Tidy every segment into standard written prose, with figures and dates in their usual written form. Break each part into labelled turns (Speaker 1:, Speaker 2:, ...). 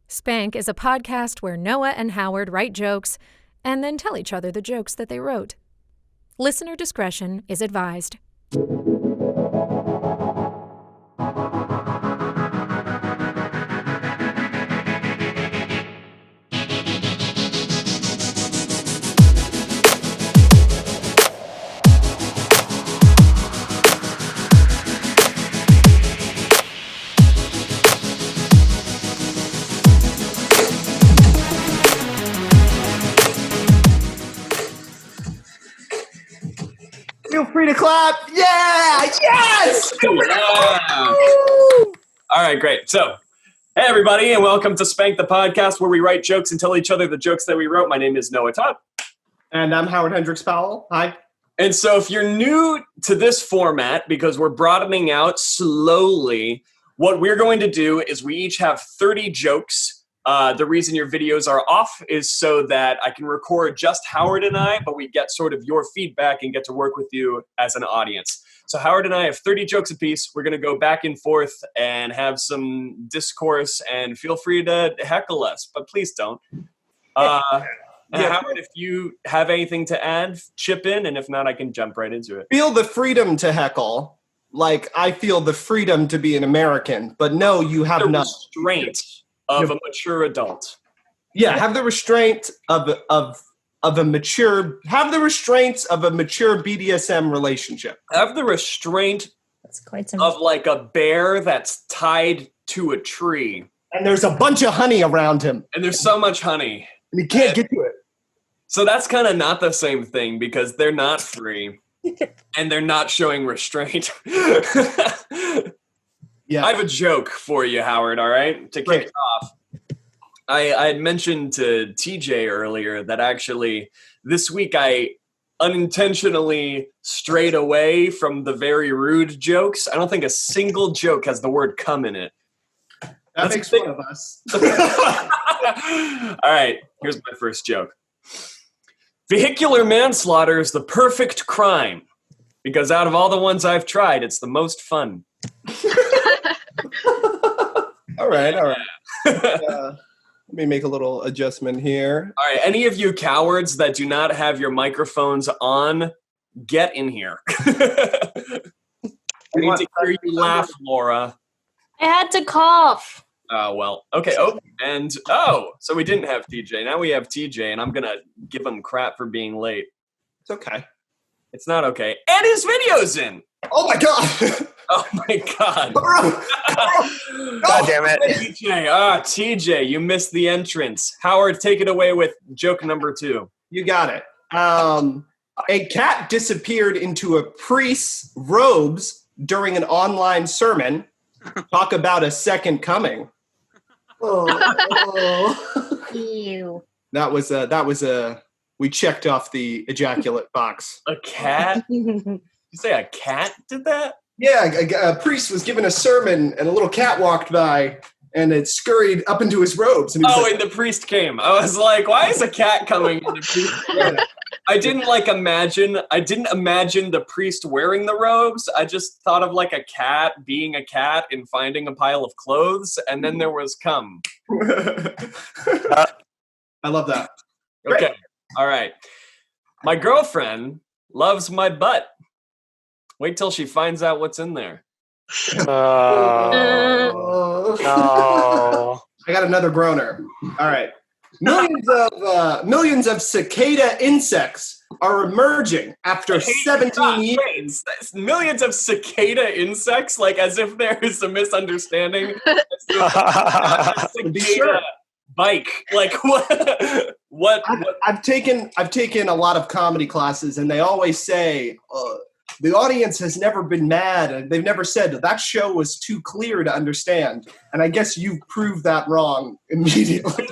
Speaker 1: Spank is a podcast where Noah and Howard write jokes and then tell each other the jokes that they wrote. Listener discretion is advised.
Speaker 2: Feel free to clap. Yeah! Yes!
Speaker 3: Yeah. All right, great. So, hey, everybody, and welcome to Spank the podcast, where we write jokes and tell each other the jokes that we wrote. My name is Noah Todd.
Speaker 2: And I'm Howard Hendricks Powell. Hi.
Speaker 3: And so if you're new to this format, because we're broadening out slowly, what we're going to do is we each have 30 jokes. The reason your videos are off is so that I can record just Howard and I, but we get sort of your feedback and get to work with you as an audience. So Howard and I have 30 jokes apiece. We're going to go back and forth and have some discourse, and feel free to heckle us, but please don't. Howard, if you have anything to add, chip in, and if not, I can jump right into it.
Speaker 2: Feel the freedom to heckle. Like, I feel the freedom to be an American, but no, you have
Speaker 3: The
Speaker 2: none.
Speaker 3: restraint of a mature adult.
Speaker 2: Yeah, have the restraint of a mature BDSM relationship.
Speaker 3: Have the restraint
Speaker 4: That's quite some.
Speaker 3: of like a bear that's tied to a tree.
Speaker 2: And there's a bunch of honey around him,
Speaker 3: And there's so much honey.
Speaker 2: and he can't get to it.
Speaker 3: So that's kind of not the same thing, because they're not free and they're not showing restraint.
Speaker 2: Yeah.
Speaker 3: I have a joke for you, Howard, all right? To kick
Speaker 2: Great.
Speaker 3: it off. I had mentioned to TJ earlier that actually this week I unintentionally strayed away from the very rude jokes. I don't think a single joke has the word "come" in it.
Speaker 2: That makes fun of us.
Speaker 3: All right, here's my first joke. Vehicular manslaughter is the perfect crime, because out of all the ones I've tried, it's the most fun.
Speaker 2: All right. Let me make a little adjustment here.
Speaker 3: All right, any of you cowards that do not have your microphones on, get in here. I need to hear you laugh, Laura.
Speaker 4: I had to cough.
Speaker 3: Well, okay. So we didn't have TJ. Now we have TJ, and I'm going to give him crap for being late.
Speaker 2: It's okay.
Speaker 3: It's not okay. And his video's in.
Speaker 2: Oh my god!
Speaker 3: Oh my god.
Speaker 2: God
Speaker 5: damn it.
Speaker 3: TJ, you missed the entrance. Howard, take it away with joke number 2.
Speaker 2: You got it. A cat disappeared into a priest's robes during an online sermon. Talk about a second coming.
Speaker 4: Ew.
Speaker 2: That was a. We checked off the ejaculate box.
Speaker 3: A cat? You say a cat did that?
Speaker 2: Yeah, a priest was giving a sermon, and a little cat walked by, and it scurried up into his robes. And he was
Speaker 3: And the priest came. I was like, why is a cat coming in the priest? I didn't imagine the priest wearing the robes. I just thought of like a cat being a cat and finding a pile of clothes, and then there was cum.
Speaker 2: I love that.
Speaker 3: Okay. All right. My girlfriend loves my butt. Wait till she finds out what's in there.
Speaker 5: No.
Speaker 2: I got another groaner. All right. Millions of cicada insects are emerging after 17 years.
Speaker 3: Millions of cicada insects, like as if there is a misunderstanding. Cicada bike, like what?
Speaker 2: I've taken a lot of comedy classes, and they always say the audience has never been mad. They've never said that show was too clear to understand. And I guess you've proved that wrong immediately.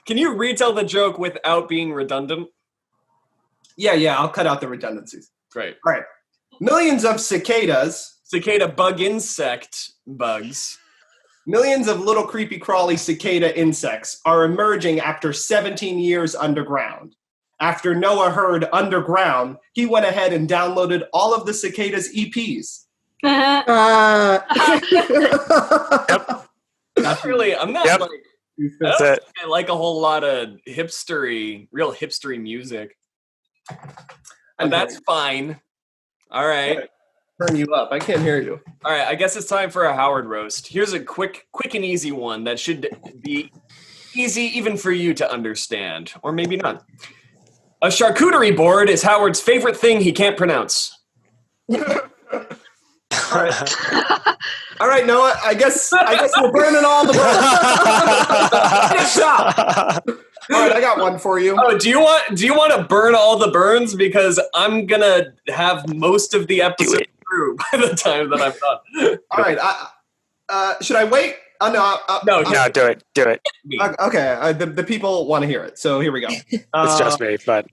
Speaker 3: Can you retell the joke without being redundant?
Speaker 2: Yeah, I'll cut out the redundancies.
Speaker 3: Great.
Speaker 2: All right. Millions of cicadas.
Speaker 3: Cicada bug insect bugs.
Speaker 2: Millions of little creepy crawly cicada insects are emerging after 17 years underground. After Noah heard underground, he went ahead and downloaded all of the cicadas EPs.
Speaker 3: really. I'm not
Speaker 5: Yep.
Speaker 3: like.
Speaker 5: That's
Speaker 3: I
Speaker 5: it.
Speaker 3: like a whole lot of real hipstery music. But that's fine. All right.
Speaker 2: Turn you up. I can't hear you.
Speaker 3: All right. I guess it's time for a Howard roast. Here's a quick and easy one that should be easy even for you to understand, or maybe not. A charcuterie board is Howard's favorite thing he can't pronounce.
Speaker 2: All right, Noah. I guess we're burning all the burns. Stop. All right, I got one for you.
Speaker 3: Oh, do you want to burn all the burns? Because I'm gonna have most of the episode through by the time that I'm done.
Speaker 2: All right. Should I wait? No.
Speaker 3: No,
Speaker 5: No, do it.
Speaker 2: Okay. The people want to hear it, so here we go.
Speaker 5: It's just me, but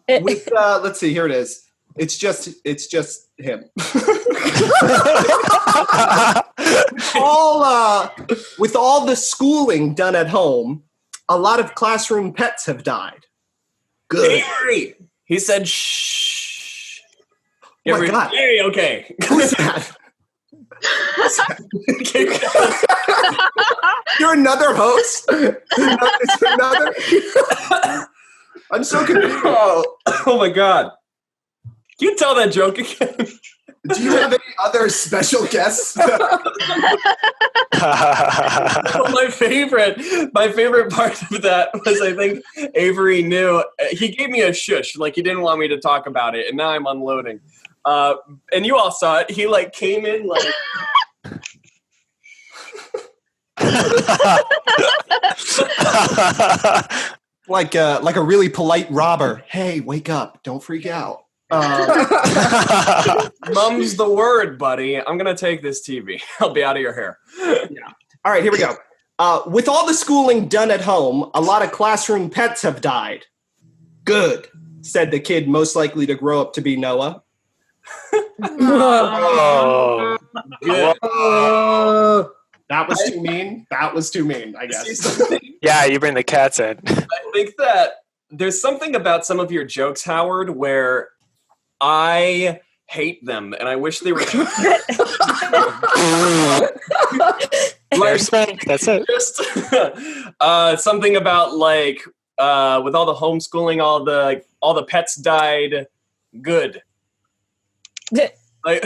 Speaker 2: Let's see. Here it is. It's just him. With all the schooling done at home, a lot of classroom pets have died. Good.
Speaker 3: Avery! He said shh.
Speaker 2: Oh my God.
Speaker 3: Hey, okay.
Speaker 2: Who's that? You're another host? Is there another? I'm so confused.
Speaker 3: Oh my God. Can you tell that joke again?
Speaker 2: Do you have any other special guests?
Speaker 3: my favorite part of that was, I think Avery knew. He gave me a shush, like he didn't want me to talk about it, and now I'm unloading. And you all saw it. He like came in like.
Speaker 2: like a really polite robber. Hey, wake up! Don't freak out.
Speaker 3: Mum's the word, buddy. I'm gonna take this TV. I'll be out of your hair.
Speaker 2: Yeah. All right, here we go. With all the schooling done at home, a lot of classroom pets have died. Good, said the kid most likely to grow up to be Noah.
Speaker 5: oh,
Speaker 3: Good.
Speaker 2: That was too mean. That was too mean, I guess.
Speaker 5: yeah, you bring the cats in.
Speaker 3: I think that there's something about some of your jokes, Howard, where I hate them, and I wish they were.
Speaker 5: Like, Spank, that's it.
Speaker 3: Just something about like with all the homeschooling, all the pets died. Good. Like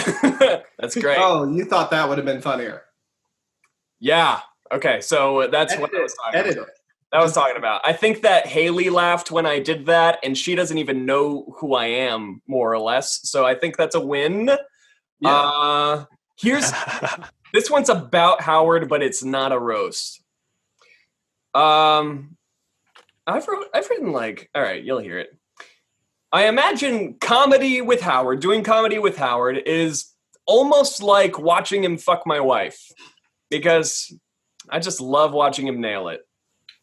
Speaker 3: that's great.
Speaker 2: Oh, you thought that would have been funnier.
Speaker 3: Yeah. Okay. So that's what I was talking about.
Speaker 2: Edit it.
Speaker 3: That was talking about. I think that Haley laughed when I did that, and she doesn't even know who I am, more or less. So I think that's a win.
Speaker 2: Yeah.
Speaker 3: Here's this one's about Howard, but it's not a roast. I've written like, all right, you'll hear it. I imagine doing comedy with Howard is almost like watching him fuck my wife, because I just love watching him nail it.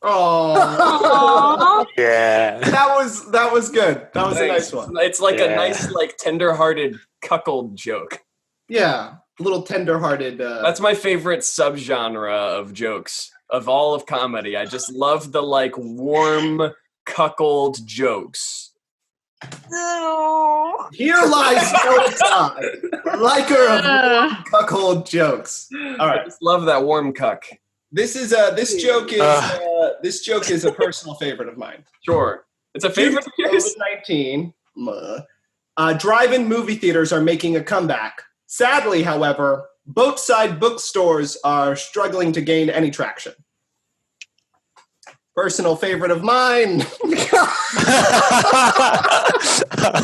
Speaker 2: Oh,
Speaker 5: yeah.
Speaker 2: that was good. That was a nice one.
Speaker 3: It's like a nice, like tender-hearted cuckold joke.
Speaker 2: Yeah, a little tender-hearted.
Speaker 3: That's my favorite subgenre of jokes of all of comedy. I just love the like warm cuckold jokes.
Speaker 2: Here lies no time. Liker of warm cuckold jokes. All
Speaker 3: I
Speaker 2: right,
Speaker 3: just love that warm cuck.
Speaker 2: this joke is a personal favorite of mine.
Speaker 3: Sure, it's a favorite of yours.
Speaker 2: COVID-19, drive-in movie theaters are making a comeback. Sadly, however, boat-side bookstores are struggling to gain any traction. Personal favorite of mine.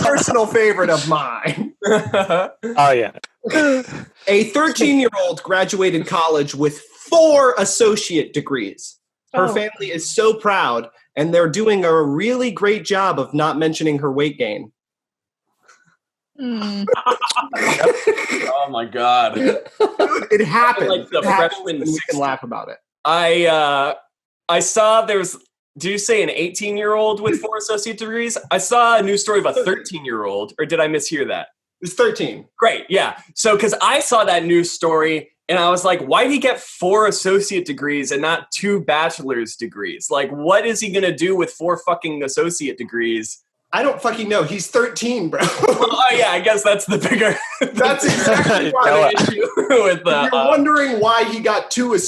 Speaker 2: Personal favorite of mine.
Speaker 5: Oh, yeah.
Speaker 2: A 13-year-old graduated college with 4 associate degrees. Her family is so proud, and they're doing a really great job of not mentioning her weight gain.
Speaker 3: Oh my God!
Speaker 2: Dude, it happened.
Speaker 3: Like the
Speaker 2: It happens,
Speaker 3: freshman
Speaker 2: and we can laugh about it.
Speaker 3: I saw there's. Do you say an 18-year-old with 4 associate degrees? I saw a news story of a 13-year-old, or did I mishear that?
Speaker 2: It's 13.
Speaker 3: Great, yeah. So, because I saw that news story, and I was like, why did he get 4 associate degrees and not 2 bachelor's degrees? Like, what is he going to do with 4 fucking associate degrees?
Speaker 2: I don't fucking know. He's 13, bro.
Speaker 3: Oh yeah, I guess that's the bigger.
Speaker 2: That's exactly why.
Speaker 5: Noah.
Speaker 3: the issue with
Speaker 2: If you're wondering why he got two,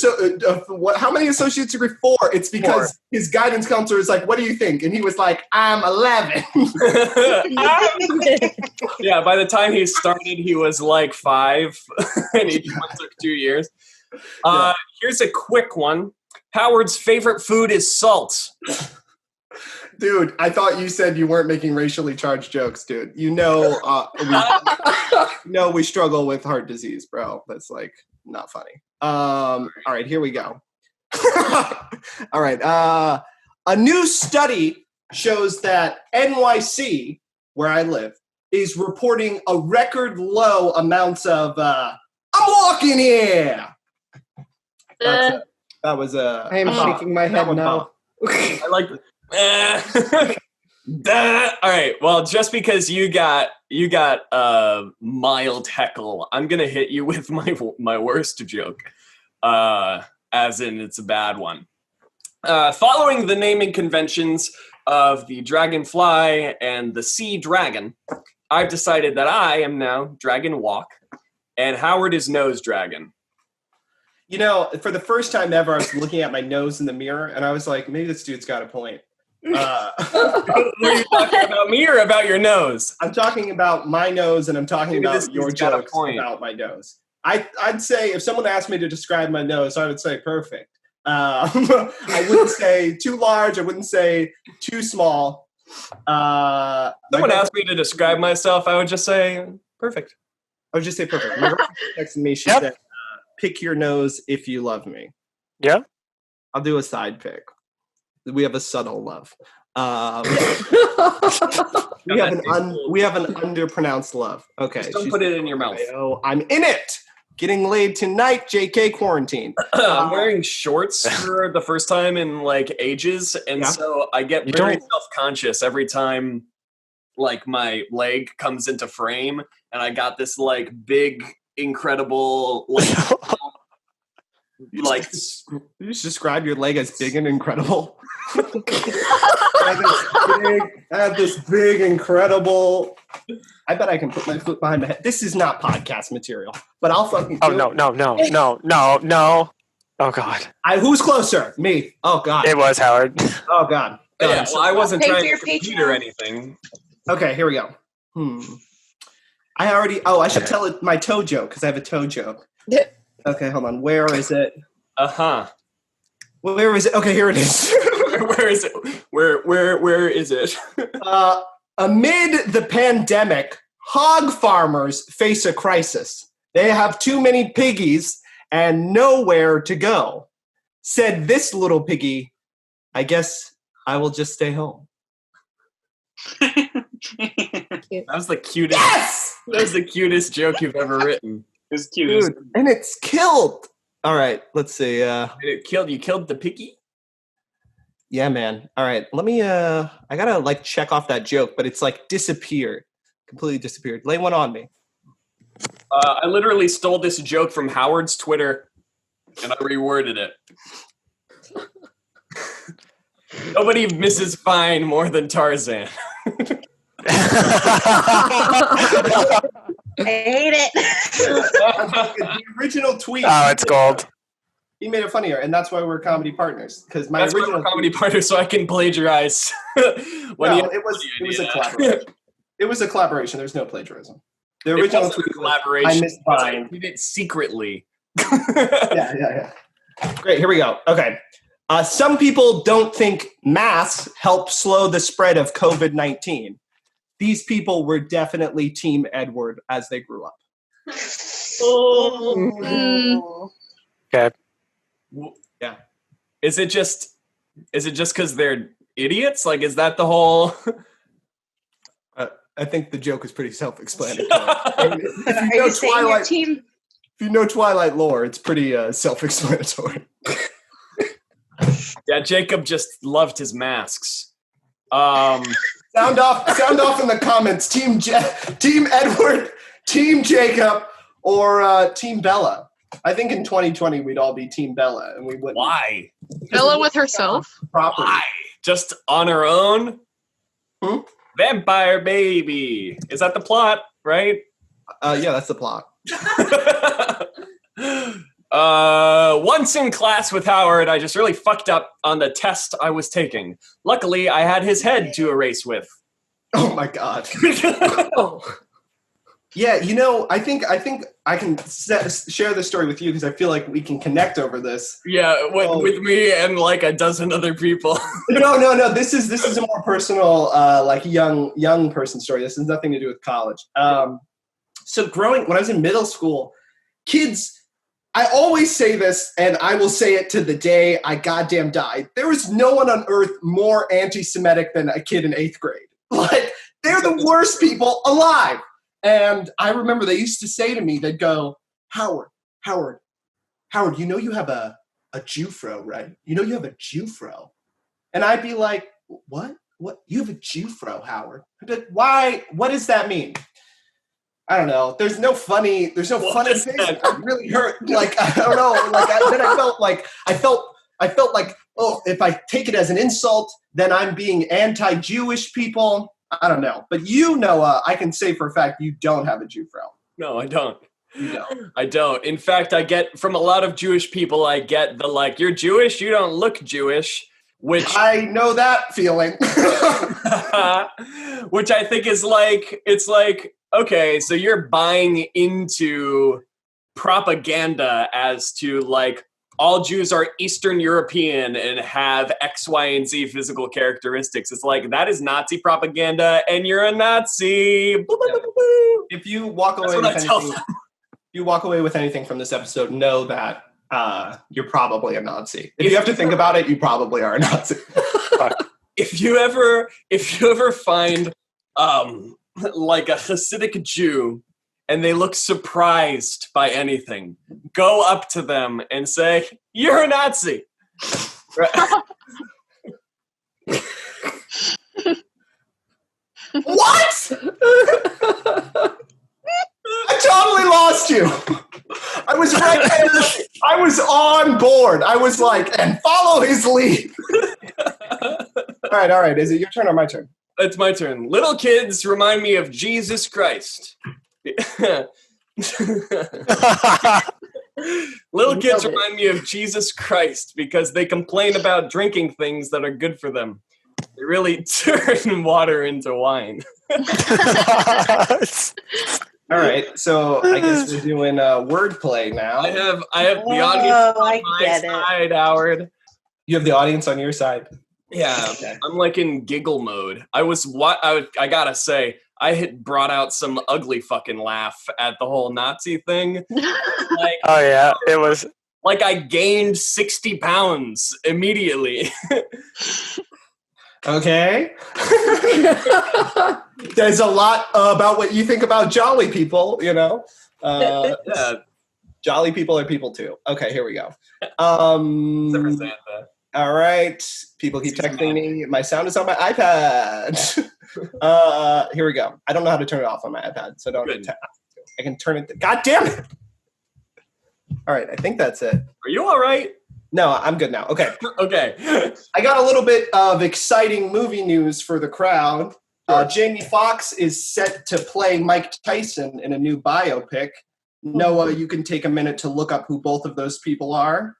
Speaker 2: how many associate's degree? 4. It's because his guidance counselor is like, "What do you think?" And he was like, "I'm 11."
Speaker 3: Yeah, by the time he started, he was like 5, and each one took 2 years. Here's a quick one. Howard's favorite food is salt.
Speaker 2: Dude, I thought you said you weren't making racially charged jokes, dude. We struggle with heart disease, bro. That's like not funny. All right, here we go. All right. A new study shows that NYC, where I live, is reporting a record low amounts of I'm walking here. That was a.
Speaker 6: I am shaking my head now.
Speaker 3: I like. All right. Well, just because you got mild heckle, I'm gonna hit you with my worst joke. As in, it's a bad one. Following the naming conventions of the dragonfly and the sea dragon, I've decided that I am now Dragon Walk, and Howard is Nose Dragon.
Speaker 2: You know, for the first time ever, I was looking at my nose in the mirror, and I was like, maybe this dude's got a point.
Speaker 3: Were you talking about me or about your nose?
Speaker 2: I'm talking about my nose, and I'm talking about your jokes about my nose. I'd say if someone asked me to describe my nose, I would say perfect. I wouldn't say too large. I wouldn't say too small.
Speaker 3: Someone asked me to describe myself, I would just say perfect.
Speaker 2: I would just say perfect. My girlfriend texted me. She said, "Pick your nose if you love me."
Speaker 5: Yeah.
Speaker 2: I'll do a side pick. We have a subtle love. We have an underpronounced love. Okay.
Speaker 3: Just don't put it in your mouth.
Speaker 2: Oh, I'm in it. Getting laid tonight. JK quarantine.
Speaker 3: I'm wearing shorts for the first time in like ages, and so I get very self-conscious every time like my leg comes into frame, and I got this like big, incredible like
Speaker 2: you just describe your leg as big and incredible. I have this big, incredible. I bet I can put my foot behind my head. This is not podcast material, but I'll fucking.
Speaker 5: Oh no! Oh God!
Speaker 2: Who's closer? Me. Oh God.
Speaker 5: It was Howard.
Speaker 2: Oh God.
Speaker 3: Yeah, well, I wasn't
Speaker 4: Pay
Speaker 3: trying
Speaker 4: for your
Speaker 3: to compete
Speaker 4: Patreon.
Speaker 3: or anything.
Speaker 2: Okay, here we go. I already. Oh, I should tell it my toe joke because I have a toe joke. Okay, hold on. Where is it? Where is it? Okay, here it is.
Speaker 3: Where is it? Where is it?
Speaker 2: Amid the pandemic, hog farmers face a crisis. They have too many piggies and nowhere to go. Said this little piggy, "I guess I will just stay home."
Speaker 3: That was the cutest.
Speaker 2: Yes!
Speaker 3: That was the cutest joke you've ever written.
Speaker 6: It was cute.
Speaker 2: Dude, and it's killed. All right, let's see.
Speaker 3: You killed the piggy?
Speaker 2: Yeah, man. All right, let me. I gotta like check off that joke, but it's like disappeared, completely disappeared. Lay one on me.
Speaker 3: I literally stole this joke from Howard's Twitter, and I reworded it. Nobody misses Fine more than Tarzan.
Speaker 4: I hate it.
Speaker 2: The original tweet.
Speaker 5: Oh, it's gold.
Speaker 2: He made it funnier, and that's why we're comedy partners. Because my
Speaker 3: That's why
Speaker 2: original
Speaker 3: we're comedy partners, so I can plagiarize.
Speaker 2: it was a collaboration. It was a collaboration. There's no plagiarism. The original tweet
Speaker 3: collaboration.
Speaker 2: I missed Fine.
Speaker 3: I did it secretly.
Speaker 2: Yeah. Great. Here we go. Okay. Some people don't think masks help slow the spread of COVID-19. These people were definitely Team Edward as they grew up.
Speaker 5: Okay.
Speaker 2: Yeah.
Speaker 3: Is it just because they're idiots? Like, is that the whole?
Speaker 2: I think the joke is pretty self-explanatory.
Speaker 4: Are you saying your team?
Speaker 2: If you know Twilight lore, it's pretty self-explanatory.
Speaker 3: Yeah, Jacob just loved his masks.
Speaker 2: Sound off in the comments. Team Edward, Team Jacob, or Team Bella. I think in 2020 we'd all be Team Bella, and we wouldn't.
Speaker 7: Why? Bella with herself?
Speaker 2: Properly.
Speaker 3: Why? Just on her own? Vampire baby. Is that the plot, right?
Speaker 2: Yeah, that's the plot.
Speaker 3: Once in class with Howard, I just really fucked up on the test I was taking. Luckily, I had his head to erase with.
Speaker 2: Oh my god. Yeah, I think I can share this story with you because I feel like we can connect over this.
Speaker 3: Yeah, with me and like a dozen other people.
Speaker 2: No. This is a more personal, like young person story. This has nothing to do with college. So when I was in middle school, kids. I always say this, and I will say it to the day I goddamn die. There is no one on earth more anti-Semitic than a kid in 8th grade. Like, they're the worst people alive. And I remember they used to say to me, they'd go, Howard, you know you have a Jewfro, right? You know you have a Jewfro. And I'd be like, what? What? You have a Jewfro, Howard? I'd be like, why? What does that mean? I don't know. There's no funny things. It really hurt. Like, I don't know. Like, then I felt like, oh, if I take it as an insult, then I'm being anti-Jewish people. I don't know. But Noah, I can say for a fact you don't have a Jewfro.
Speaker 3: No, I don't.
Speaker 2: You don't.
Speaker 3: I don't. In fact, I get from a lot of Jewish people, I get the like, you're Jewish, you don't look Jewish, which
Speaker 2: I know that feeling.
Speaker 3: which I think is like, it's like, okay, so you're buying into propaganda as to like all Jews are Eastern European and have X, Y, and Z physical characteristics. It's like that is Nazi propaganda, and you're a Nazi.
Speaker 2: Yeah. If you walk away with anything from this episode, know that you're probably a Nazi. If you have to think about it, you probably are a Nazi.
Speaker 3: If you ever find like a Hasidic Jew and they look surprised by anything, go up to them and say, "You're a Nazi."
Speaker 2: What? I totally lost you. I was right there. I was on board. I was like, and follow his lead. All right. Is it your turn or my turn?
Speaker 3: It's my turn. Little kids remind me of Jesus Christ. Little kids remind me of Jesus Christ because they complain about drinking things that are good for them. They really turn water into wine.
Speaker 2: All right, so I guess we're doing wordplay now.
Speaker 3: I have the audience on my side, Howard.
Speaker 2: You have the audience on your side.
Speaker 3: Yeah, okay. I'm like in giggle mode. I gotta say, I had brought out some ugly fucking laugh at the whole Nazi thing. Like,
Speaker 5: oh yeah, it was
Speaker 3: like I gained 60 pounds immediately.
Speaker 2: Okay. There's a lot about what you think about jolly people, Yeah. Jolly people are people too. Okay, here we go. All right. People keep texting me. My sound is on my iPad. Here we go. I don't know how to turn it off on my iPad, so don't. I can turn it. God damn it! All right, I think that's it.
Speaker 3: Are you all right?
Speaker 2: No, I'm good now. Okay.
Speaker 3: Okay.
Speaker 2: I got a little bit of exciting movie news for the crowd. Jamie Foxx is set to play Mike Tyson in a new biopic. Noah, you can take a minute to look up who both of those people are.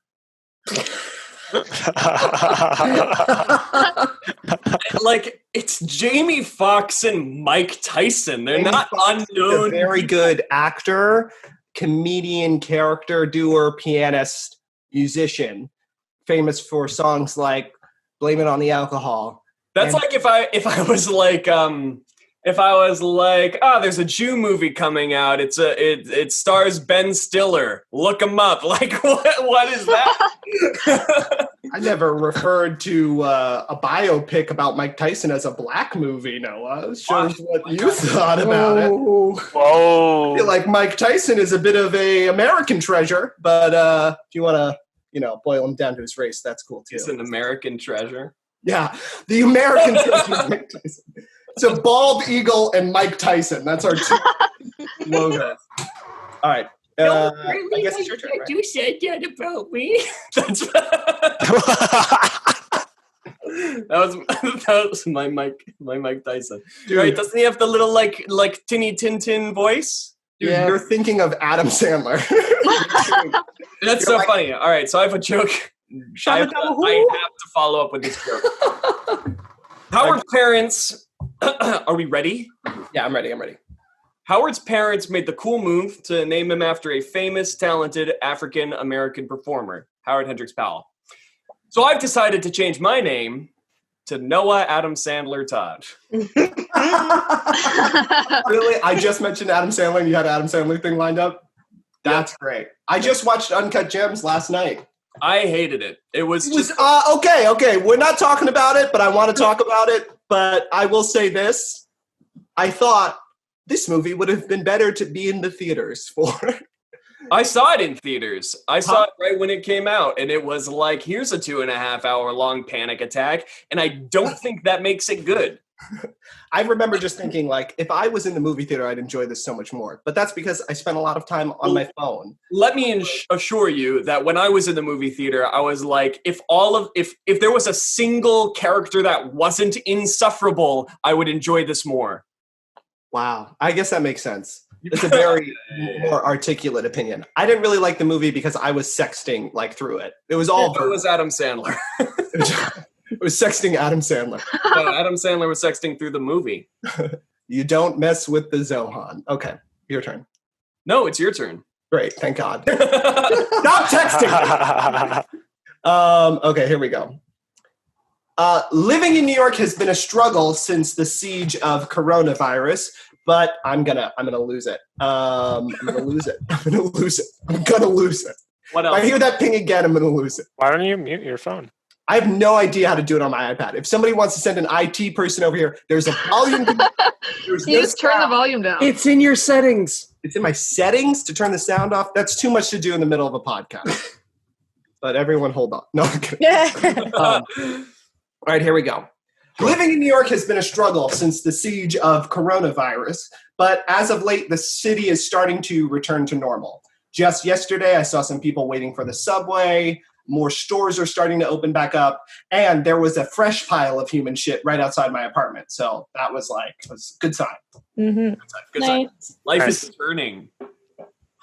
Speaker 3: Like, it's Jamie Foxx and Mike Tyson. They're Jamie not Foxx unknown.
Speaker 2: Is a very good actor, comedian, character doer, pianist, musician, famous for songs like "Blame It on the Alcohol."
Speaker 3: That's like if I was like, oh, there's a Jew movie coming out. It stars Ben Stiller. Look him up. Like, what is that?
Speaker 2: I never referred to a biopic about Mike Tyson as a black movie, Noah. It shows what you thought about it.
Speaker 5: Whoa.
Speaker 2: I feel like Mike Tyson is a bit of a American treasure, but if you want to, boil him down to his race, that's cool too.
Speaker 3: He's an American treasure.
Speaker 2: Yeah, the American treasure, Mike Tyson. So Bald Eagle and Mike Tyson. That's our two logos. All right. I guess it's your turn, right?
Speaker 3: You said that about me. that was my Mike Tyson.
Speaker 2: Dude.
Speaker 3: Right? Doesn't he have the little like tinny tin voice?
Speaker 2: Dude,
Speaker 6: Yeah.
Speaker 2: you're thinking of Adam Sandler.
Speaker 3: That's so funny. All right, so I have a joke. I have to follow up with this joke. Howard's parents. Are we ready?
Speaker 2: Yeah, I'm ready.
Speaker 3: Howard's parents made the cool move to name him after a famous, talented African American performer, Howard Hendricks Powell. So I've decided to change my name to Noah Adam Sandler Todd.
Speaker 2: Really? I just mentioned Adam Sandler and you had an Adam Sandler thing lined up? That's great. I just watched Uncut Gems last night.
Speaker 3: I hated it. It was
Speaker 2: okay. We're not talking about it, but I want to talk about it. But I will say this. I thought this movie would have been better to be in the theaters for.
Speaker 3: I saw it in theaters. I saw it right when it came out, and it was like, here's a 2.5 hour long panic attack, and I don't think that makes it good.
Speaker 2: I remember just thinking, like, if I was in the movie theater, I'd enjoy this so much more. But that's because I spent a lot of time on my phone.
Speaker 3: Let me assure you that when I was in the movie theater, I was like, if there was a single character that wasn't insufferable, I would enjoy this more.
Speaker 2: Wow. I guess that makes sense. It's a very more articulate opinion. I didn't really like the movie because I was sexting like through it. It was all
Speaker 3: It was Adam Sandler.
Speaker 2: It was sexting Adam Sandler.
Speaker 3: No, Adam Sandler was sexting through the movie.
Speaker 2: You don't mess with the Zohan. Okay, your turn.
Speaker 3: No, it's your turn.
Speaker 2: Great, thank God. Stop texting me. Okay, here we go. Living in New York has been a struggle since the siege of coronavirus, but I'm gonna lose it. I'm gonna lose it.
Speaker 3: What
Speaker 2: If
Speaker 3: else?
Speaker 2: I hear that ping again, I'm gonna lose it.
Speaker 5: Why don't you mute your phone?
Speaker 2: I have no idea how to do it on my iPad. If somebody wants to send an IT person over here, there's a volume.
Speaker 7: You just turn the volume down.
Speaker 6: It's in your settings.
Speaker 2: It's in my settings to turn the sound off. That's too much to do in the middle of a podcast. But everyone hold on. No, I'm kidding. All right, here we go. Living in New York has been a struggle since the siege of coronavirus, but as of late, the city is starting to return to normal. Just yesterday, I saw some people waiting for the subway. More stores are starting to open back up, and there was a fresh pile of human shit right outside my apartment. So that was a good sign.
Speaker 7: Mm-hmm.
Speaker 3: Good sign. Life is turning.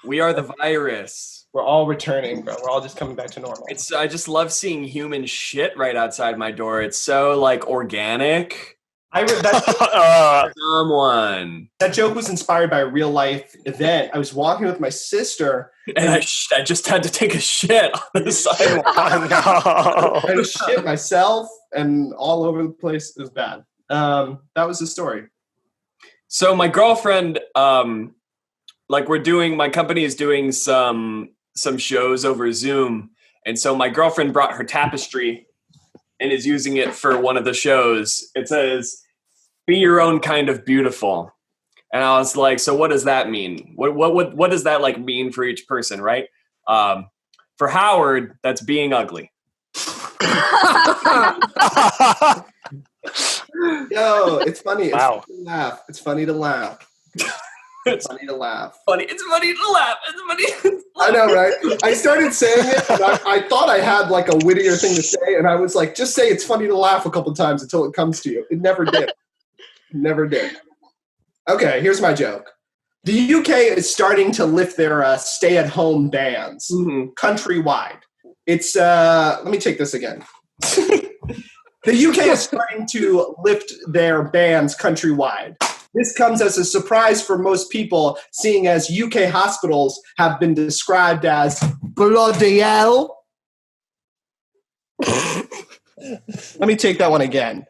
Speaker 3: We are the virus.
Speaker 2: We're all returning, bro. We're all just coming back to normal.
Speaker 3: I just love seeing human shit right outside my door. It's so like organic.
Speaker 2: That joke was inspired by a real life event. I was walking with my sister,
Speaker 3: and I just had to take a shit on the sidewalk.
Speaker 2: I had to shit myself and all over the place. It was bad. That was the story.
Speaker 3: So my girlfriend, my company is doing some shows over Zoom, and so my girlfriend brought her tapestry and is using it for one of the shows. It says, "Be your own kind of beautiful." And I was like, so what does that mean? What does that like mean for each person, right? For Howard, that's being ugly.
Speaker 2: Yo, it's funny.
Speaker 5: Wow.
Speaker 2: It's funny to laugh. It's funny to laugh.
Speaker 3: It's funny to laugh.
Speaker 2: I know, right? I started saying it, and I thought I had like a wittier thing to say, and I was like, just say it's funny to laugh a couple times until it comes to you. It never did. Never did. Okay, here's my joke. The UK is starting to lift their stay-at-home bans countrywide. It's let me take this again. The UK is starting to lift their bans countrywide. This comes as a surprise for most people, seeing as UK hospitals have been described as bloody hell. Let me take that one again.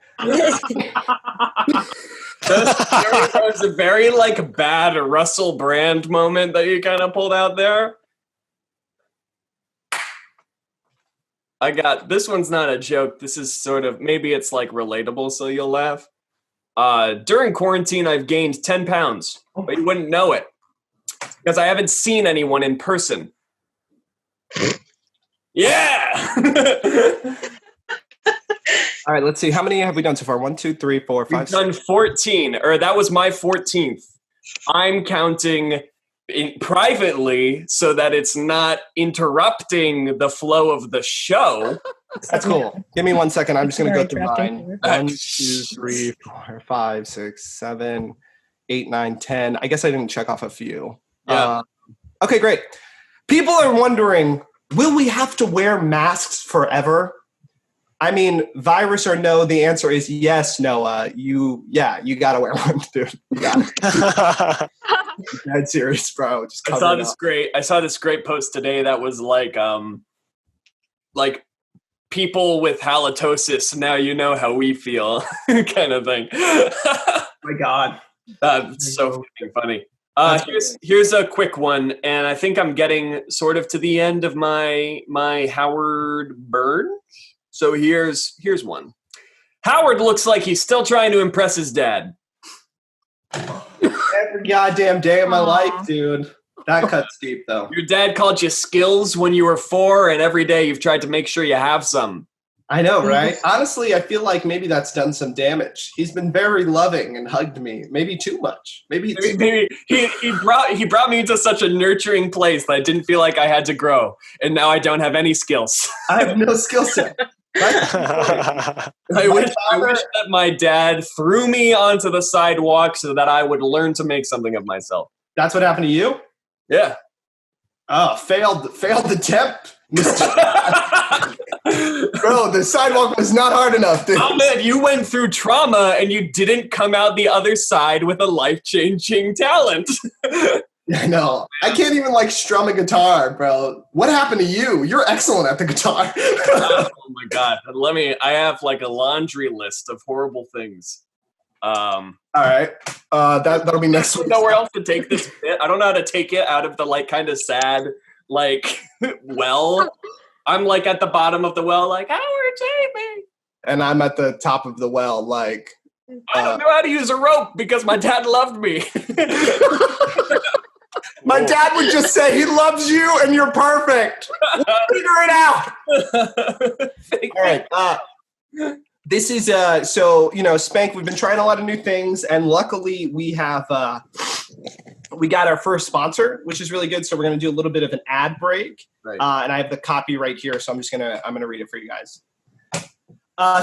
Speaker 3: That was a very like bad Russell Brand moment that you kind of pulled out there. I got this one's not a joke. This is sort of maybe it's like relatable, so you'll laugh. During quarantine, I've gained 10 pounds, but you wouldn't know it because I haven't seen anyone in person. Yeah.
Speaker 2: All right, let's see. How many have we done so far? 1, 2, 3, 4, 5,
Speaker 3: We've done 14, or that was my 14th. I'm counting privately so that it's not interrupting the flow of the show.
Speaker 2: That's cool. Give me 1 second. I'm just going to go through
Speaker 7: Sorry,
Speaker 2: mine.
Speaker 7: crafting
Speaker 2: 1, 2, 3, 4, 5, 6, 7, 8, 9, 10. I guess I didn't check off a few.
Speaker 3: Yeah.
Speaker 2: Okay, great. People are wondering, will we have to wear masks forever? I mean, virus or no, the answer is yes, Noah. You got to wear one, dude. You got it. Dead serious, bro. Just
Speaker 3: I saw this great post today that was like people with halitosis, now you know how we feel kind of thing.
Speaker 2: Oh my God.
Speaker 3: That's so fucking funny. Here's a quick one, and I think I'm getting sort of to the end of my Howard burn. So here's one. Howard looks like he's still trying to impress his dad.
Speaker 2: Every goddamn day of my life, dude. That cuts deep, though.
Speaker 3: Your dad called you skills when you were 4, and every day you've tried to make sure you have some.
Speaker 2: I know, right? Honestly, I feel like maybe that's done some damage. He's been very loving and hugged me. Maybe too much. Maybe
Speaker 3: he brought me into such a nurturing place that I didn't feel like I had to grow, and now I don't have any skills.
Speaker 2: I have no skill set.
Speaker 3: I wish that my dad threw me onto the sidewalk so that I would learn to make something of myself.
Speaker 2: That's what happened to you?
Speaker 3: Yeah.
Speaker 2: Oh, failed attempt. Bro, the sidewalk was not hard enough, dude.
Speaker 3: Oh man, you went through trauma and you didn't come out the other side with a life-changing talent.
Speaker 2: I know. I can't even strum a guitar, bro. What happened to you? You're excellent at the guitar.
Speaker 3: Oh my God. I have a laundry list of horrible things.
Speaker 2: All right. That'll be next week.
Speaker 3: I don't know where else to take this bit. I don't know how to take it out of the kind of sad well. I'm at the bottom of the well, Howard, save me.
Speaker 2: And I'm at the top of the well,
Speaker 3: I don't know how to use a rope because my dad loved me.
Speaker 2: My dad would just say he loves you and you're perfect. We'll figure it out. All right. This is Spank. We've been trying a lot of new things, and luckily we have we got our first sponsor, which is really good. So we're gonna do a little bit of an ad break,
Speaker 3: right.
Speaker 2: And I have the copy right here, so I'm gonna read it for you guys.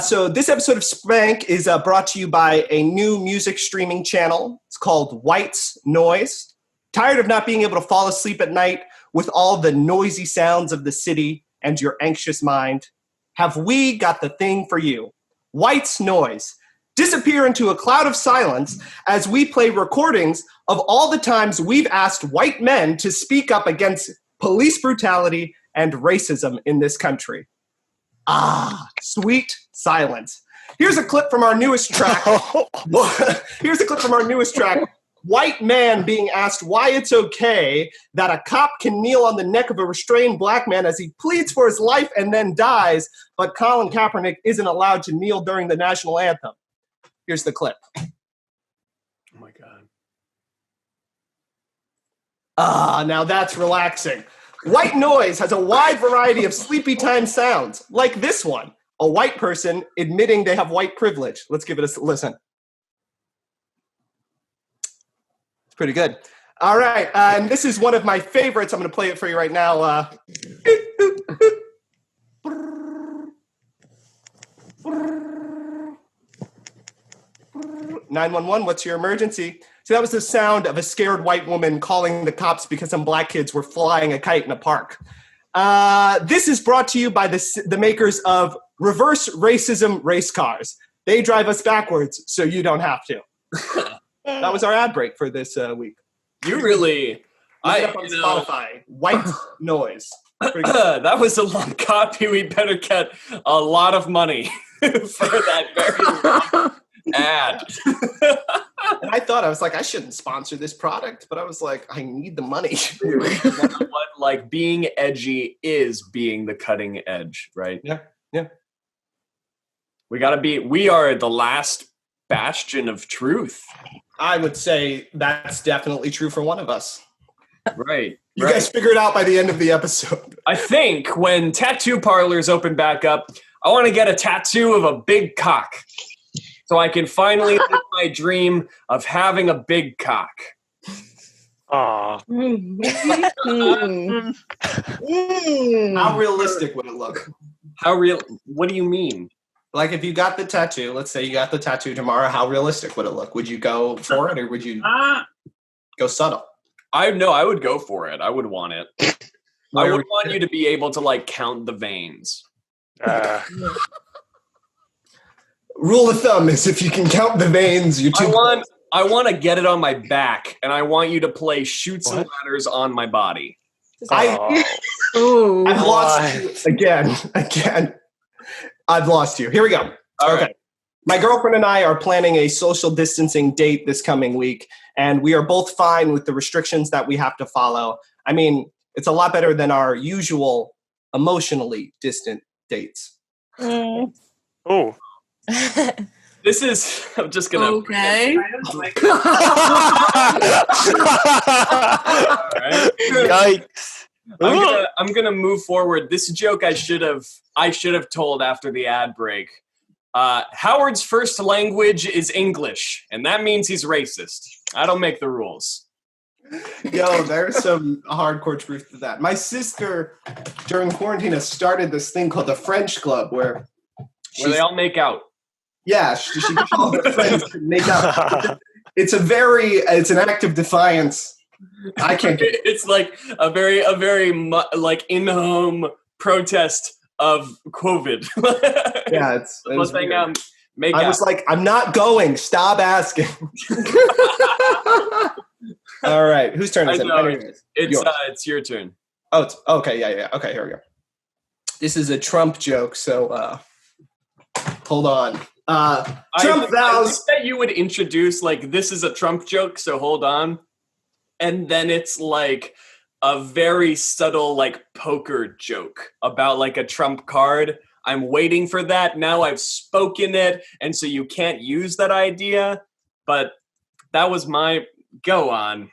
Speaker 2: So this episode of Spank is brought to you by a new music streaming channel. It's called White's Noise. Tired of not being able to fall asleep at night with all the noisy sounds of the city and your anxious mind? Have we got the thing for you? White's Noise. Disappear into a cloud of silence as we play recordings of all the times we've asked white men to speak up against police brutality and racism in this country. Ah, sweet silence. Here's a clip from our newest track. White man being asked why it's okay that a cop can kneel on the neck of a restrained black man as he pleads for his life and then dies, but Colin Kaepernick isn't allowed to kneel during the national anthem. Here's the clip.
Speaker 3: Oh my God.
Speaker 2: Ah, now that's relaxing. White Noise has a wide variety of sleepy time sounds, like this one, a white person admitting they have white privilege. Let's give it a listen. It's pretty good. All right, and this is one of my favorites. I'm going to play it for you right now. 911, what's your emergency? So that was the sound of a scared white woman calling the cops because some black kids were flying a kite in a park. This is brought to you by the makers of reverse racism race cars. They drive us backwards so you don't have to. That was our ad break for this week.
Speaker 3: You really...
Speaker 2: Look it up on Spotify. White Noise.
Speaker 3: That was a long copy. We better get a lot of money for that very long ad.
Speaker 2: And I thought, I was like, I shouldn't sponsor this product, but I was like, I need the money.
Speaker 3: What being edgy is being the cutting edge, right?
Speaker 2: Yeah.
Speaker 3: We are the last bastion of truth.
Speaker 2: I would say that's definitely true for one of us.
Speaker 3: Right.
Speaker 2: You guys figure it out by the end of the episode.
Speaker 3: I think when tattoo parlors open back up, I want to get a tattoo of a big cock so I can finally live my dream of having a big cock.
Speaker 5: Aw.
Speaker 2: How realistic would it look?
Speaker 3: How real? What do you mean?
Speaker 2: Like, if you got the tattoo, let's say you got the tattoo tomorrow, how realistic would it look? Would you go for it, or would you go subtle?
Speaker 3: I would go for it. I would want it. I would want you to be able to like count the veins.
Speaker 2: Rule of thumb is if you can count the veins, you're too close.
Speaker 3: I want to get it on my back, and I want you to play Chutes and Ladders on my body.
Speaker 2: I've lost you again. I've lost you. Here we go.
Speaker 3: Okay.
Speaker 2: Right. My girlfriend and I are planning a social distancing date this coming week, and we are both fine with the restrictions that we have to follow. I mean, it's a lot better than our usual emotionally distant dates.
Speaker 5: Oh.
Speaker 3: This is, I'm just going to.
Speaker 7: Okay.
Speaker 5: Yikes.
Speaker 3: I'm gonna move forward. This joke I should have told after the ad break. Howard's first language is English, and that means he's racist. I don't make the rules.
Speaker 2: Yo, there's some hardcore truth to that. My sister, during quarantine, has started this thing called the French Club, where
Speaker 3: they all make out.
Speaker 2: Yeah, she gets all her friends to make out. It's an act of defiance. I can't.
Speaker 3: It's like a very like in-home protest of COVID.
Speaker 2: Yeah, it's
Speaker 3: let's hang out.
Speaker 2: I was like, I'm not going. Stop asking. All right, whose turn is it?
Speaker 3: It's your turn.
Speaker 2: Oh, it's okay. Yeah. Okay, here we go. This is a Trump joke, so hold on. Trump vows.
Speaker 3: I wish that you would introduce like this is a Trump joke, so hold on. And then it's like a very subtle like poker joke about like a Trump card. I'm waiting for that. Now I've spoken it. And so you can't use that idea. But that was my go on.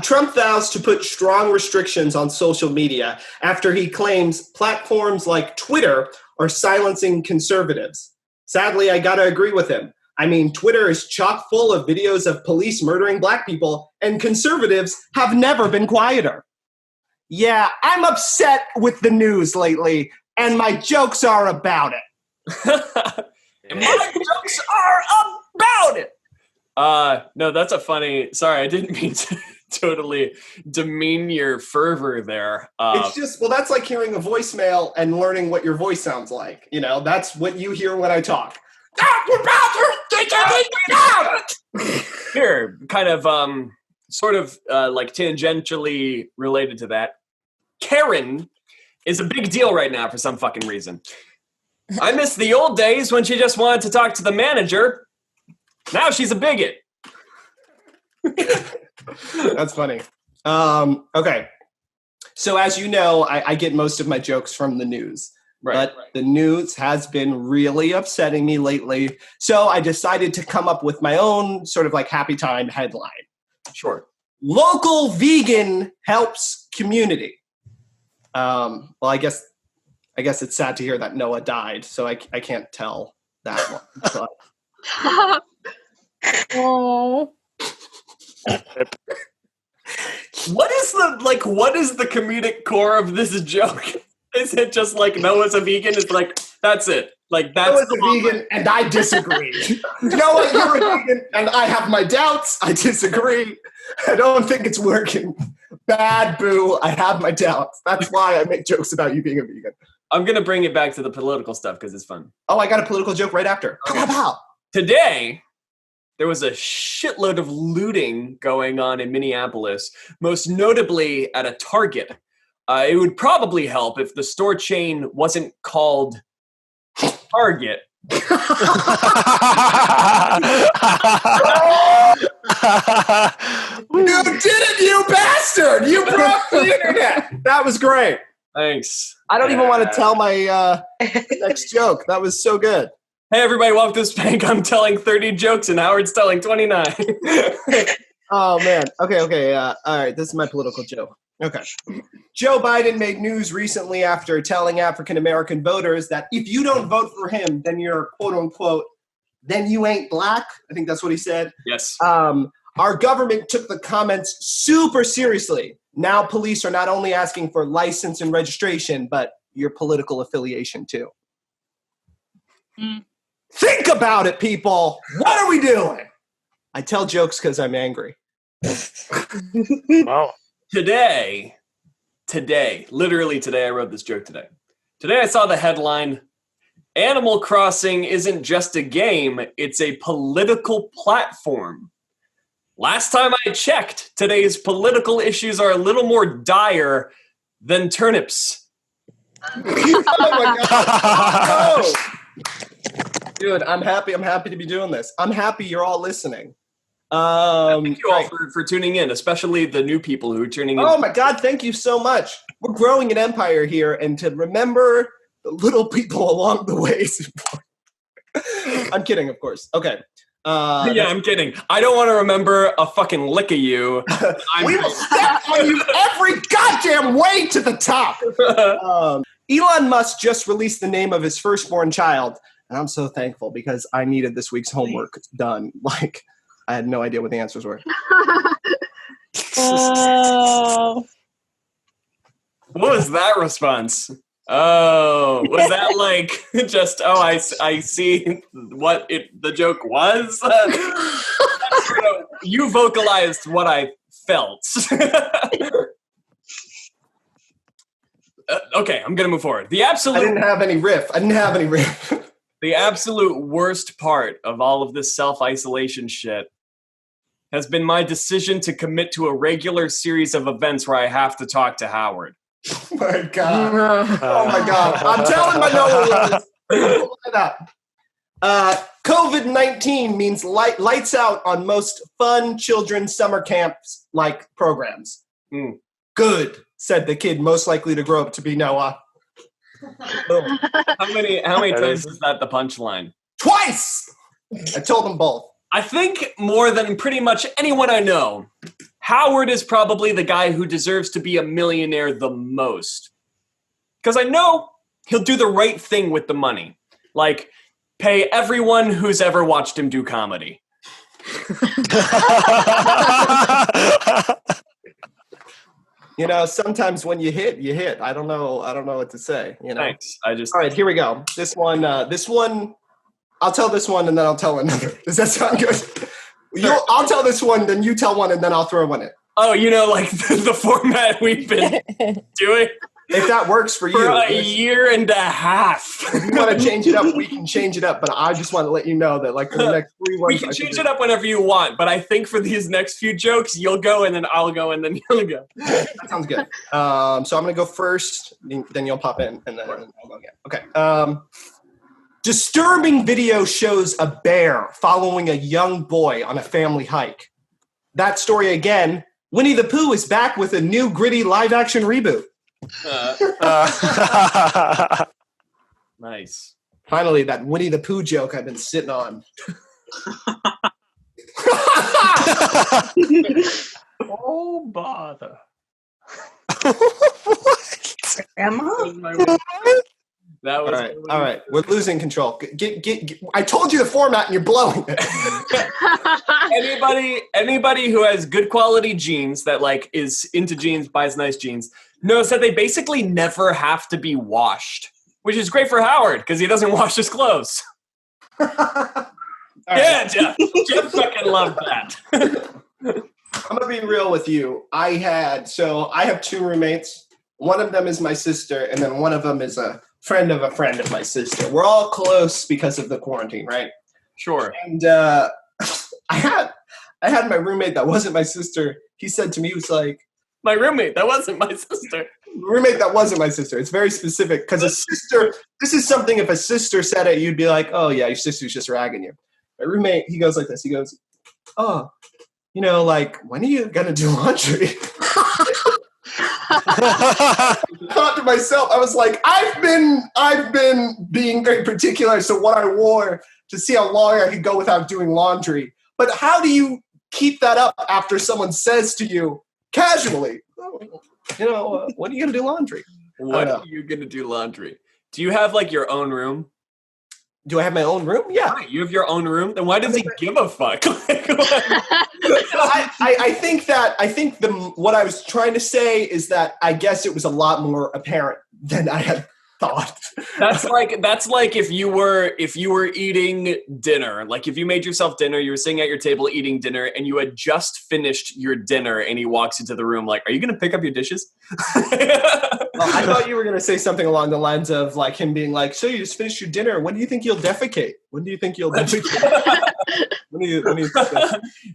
Speaker 2: Trump vows to put strong restrictions on social media after he claims platforms like Twitter are silencing conservatives. Sadly, I gotta agree with him. I mean, Twitter is chock full of videos of police murdering black people, and conservatives have never been quieter. Yeah, I'm upset with the news lately, and my jokes are about it.
Speaker 3: My jokes are about it. No, that's a funny. Sorry, I didn't mean to totally demean your fervor there.
Speaker 2: It's just, well, that's like hearing a voicemail and learning what your voice sounds like. You know, that's what you hear when I talk.
Speaker 3: Here, kind of, sort of like tangentially related to that. Karen is a big deal right now for some fucking reason. I miss the old days when she just wanted to talk to the manager. Now she's a bigot.
Speaker 2: That's funny. Okay. So as you know, I get most of my jokes from the news. But the news has been really upsetting me lately. So I decided to come up with my own sort of like happy time headline.
Speaker 3: Sure.
Speaker 2: Local vegan helps community. Well, I guess it's sad to hear that Noah died, so I can't tell that one. But.
Speaker 7: Oh.
Speaker 3: What is the comedic core of this joke? Is it just like Noah's a vegan? It's like, that's it. Like that's
Speaker 2: Noah's a vegan and I disagree. Noah, you're a vegan and I have my doubts. I disagree. I don't think it's working. Bad boo. I have my doubts. That's why I make jokes about you being a vegan.
Speaker 3: I'm going to bring it back to the political stuff because it's fun.
Speaker 2: Oh, I got a political joke right after.
Speaker 3: Okay. Today, there was a shitload of looting going on in Minneapolis, most notably at a Target. It would probably help if the store chain wasn't called Target.
Speaker 2: You did it, you bastard! You broke the internet! That was great.
Speaker 3: Thanks.
Speaker 2: I don't even want to tell my next joke. That was so good.
Speaker 3: Hey, everybody, welcome to Spank. I'm telling 30 jokes and Howard's telling 29.
Speaker 2: Oh, man. Okay. All right, this is my political joke. Okay. Joe Biden made news recently after telling African-American voters that if you don't vote for him, then you're, quote-unquote, then you ain't black. I think that's what he said.
Speaker 3: Yes.
Speaker 2: Our government took the comments super seriously. Now police are not only asking for license and registration, but your political affiliation too.
Speaker 4: Mm.
Speaker 2: Think about it, people. What are we doing? I tell jokes because I'm angry.
Speaker 5: Wow.
Speaker 3: Today, literally today, I wrote this joke today. Today I saw the headline, Animal Crossing isn't just a game, it's a political platform. Last time I checked, today's political issues are a little more dire than turnips.
Speaker 2: Oh my God. Oh. Dude, I'm happy to be doing this. I'm happy you're all listening.
Speaker 3: Thank you all for tuning in, especially the new people who are tuning in.
Speaker 2: Oh my God, thank you so much. We're growing an empire here, and to remember the little people along the way is important. I'm kidding, of course. Okay.
Speaker 3: Yeah, I'm kidding. I don't want to remember a fucking lick of you.
Speaker 2: We will step on you every goddamn way to the top. Elon Musk just released the name of his firstborn child, and I'm so thankful because I needed this week's homework done. Like, I had no idea what the answers were.
Speaker 5: Oh.
Speaker 3: What was that response? Oh, was that like just, I see what the joke was? You vocalized what I felt. Okay, I'm going to move forward.
Speaker 2: I didn't have any riff.
Speaker 3: The absolute worst part of all of this self-isolation shit has been my decision to commit to a regular series of events where I have to talk to Howard.
Speaker 2: Oh my God. Oh my God. I'm telling my COVID-19 means lights out on most fun children's summer camps like programs.
Speaker 3: Mm.
Speaker 2: Good, said the kid most likely to grow up to be Noah.
Speaker 3: How many times is that the punchline?
Speaker 2: Twice! I told them both.
Speaker 3: I think more than pretty much anyone I know, Howard is probably the guy who deserves to be a millionaire the most. Because I know he'll do the right thing with the money. Like, pay everyone who's ever watched him do comedy.
Speaker 2: You know, sometimes when you hit, you hit. I don't know what to say. You know.
Speaker 3: Thanks.
Speaker 2: All right, here we go. This one, I'll tell this one and then I'll tell another. Does that sound good? I'll tell this one, then you tell one, and then I'll throw one in.
Speaker 3: Oh, like the format we've been doing?
Speaker 2: If that works for you.
Speaker 3: For a year and a half.
Speaker 2: If you want to change it up, we can change it up. But I just want to let you know that, like, for the next 3 ones,
Speaker 3: we can change it up whenever you want. But I think for these next few jokes, you'll go, and then I'll go, and then you'll go.
Speaker 2: That sounds good. So I'm going to go first, then you'll pop in, and then I'll go again. Okay. Disturbing video shows a bear following a young boy on a family hike. That story again, Winnie the Pooh is back with a new gritty live-action reboot.
Speaker 3: Nice.
Speaker 2: Finally, that Winnie the Pooh joke I've been sitting on.
Speaker 3: Oh, bother.
Speaker 4: Grandma?
Speaker 3: That was
Speaker 2: all right. We're losing control. Get, I told you the format, and you're blowing it.
Speaker 3: Anybody who has good quality jeans that like is into jeans, buys nice jeans, knows that they basically never have to be washed, which is great for Howard because he doesn't wash his clothes. Yeah, Jeff. Jeff fucking loved that.
Speaker 2: I'm gonna be real with you. I have 2 roommates. One of them is my sister, and then one of them is a friend of my sister. We're all close because of the quarantine, right?
Speaker 3: Sure.
Speaker 2: And I had my roommate that wasn't my sister. He said to me, he was like,
Speaker 3: my roommate, that wasn't my sister.
Speaker 2: Roommate that wasn't my sister. It's very specific because a sister, this is something if a sister said it, you'd be like, oh yeah, your sister's just ragging you. My roommate, he goes like this. He goes, oh, like, when are you going to do laundry? I thought to myself, I was like, I've been being very particular as to what I wore to see how long I could go without doing laundry. But how do you keep that up after someone says to you casually, when are you going to do laundry?
Speaker 3: When are you going to do laundry? Do you have like your own room?
Speaker 2: Do I have my own room? Yeah.
Speaker 3: Right, you have your own room? Then why does he give a fuck?
Speaker 2: I think what I was trying to say is that I guess it was a lot more apparent than I had thought.
Speaker 3: That's like if you were eating dinner, like if you made yourself dinner, you were sitting at your table eating dinner, and you had just finished your dinner, and he walks into the room like, "Are you going to pick up your dishes?"
Speaker 2: Well, I thought you were going to say something along the lines of like him being like, "So you just finished your dinner? When do you think you'll defecate? When do you think you'll defecate?" when do you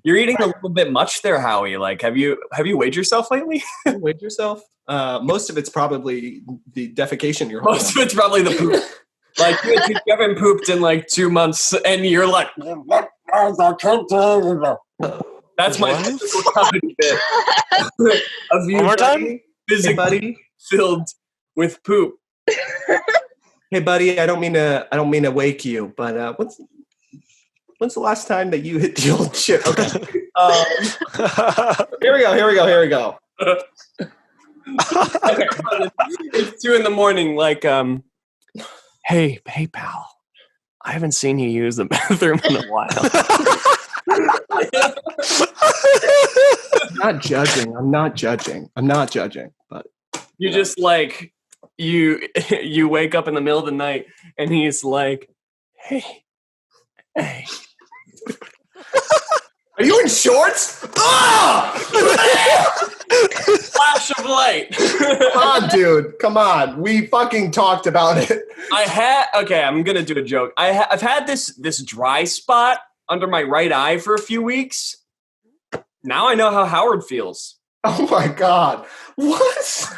Speaker 3: You're eating a little bit much there, Howie. Like, have you weighed yourself lately?
Speaker 2: weighed yourself? Most of it's probably the defecation you're
Speaker 3: Most of it's probably the poop. Like, you haven't pooped in like 2 months, and you're like, that's my physical comedy bit of you
Speaker 5: One more time?
Speaker 3: physically filled with poop.
Speaker 2: Hey, buddy, I don't mean to wake you, but when's the last time that you hit the old shit? Okay. Here we go.
Speaker 3: It's 2 a.m. Like, hey, pal, I haven't seen you use the bathroom in a while.
Speaker 2: I'm not judging, but
Speaker 3: You just like you wake up in the middle of the night, and he's like, hey.
Speaker 2: Are you in shorts?
Speaker 3: Flash of light.
Speaker 2: Come on, dude. Come on. We fucking talked about it.
Speaker 3: I'm gonna do a joke. I've had this dry spot under my right eye for a few weeks. Now I know how Howard feels.
Speaker 2: Oh my god. What?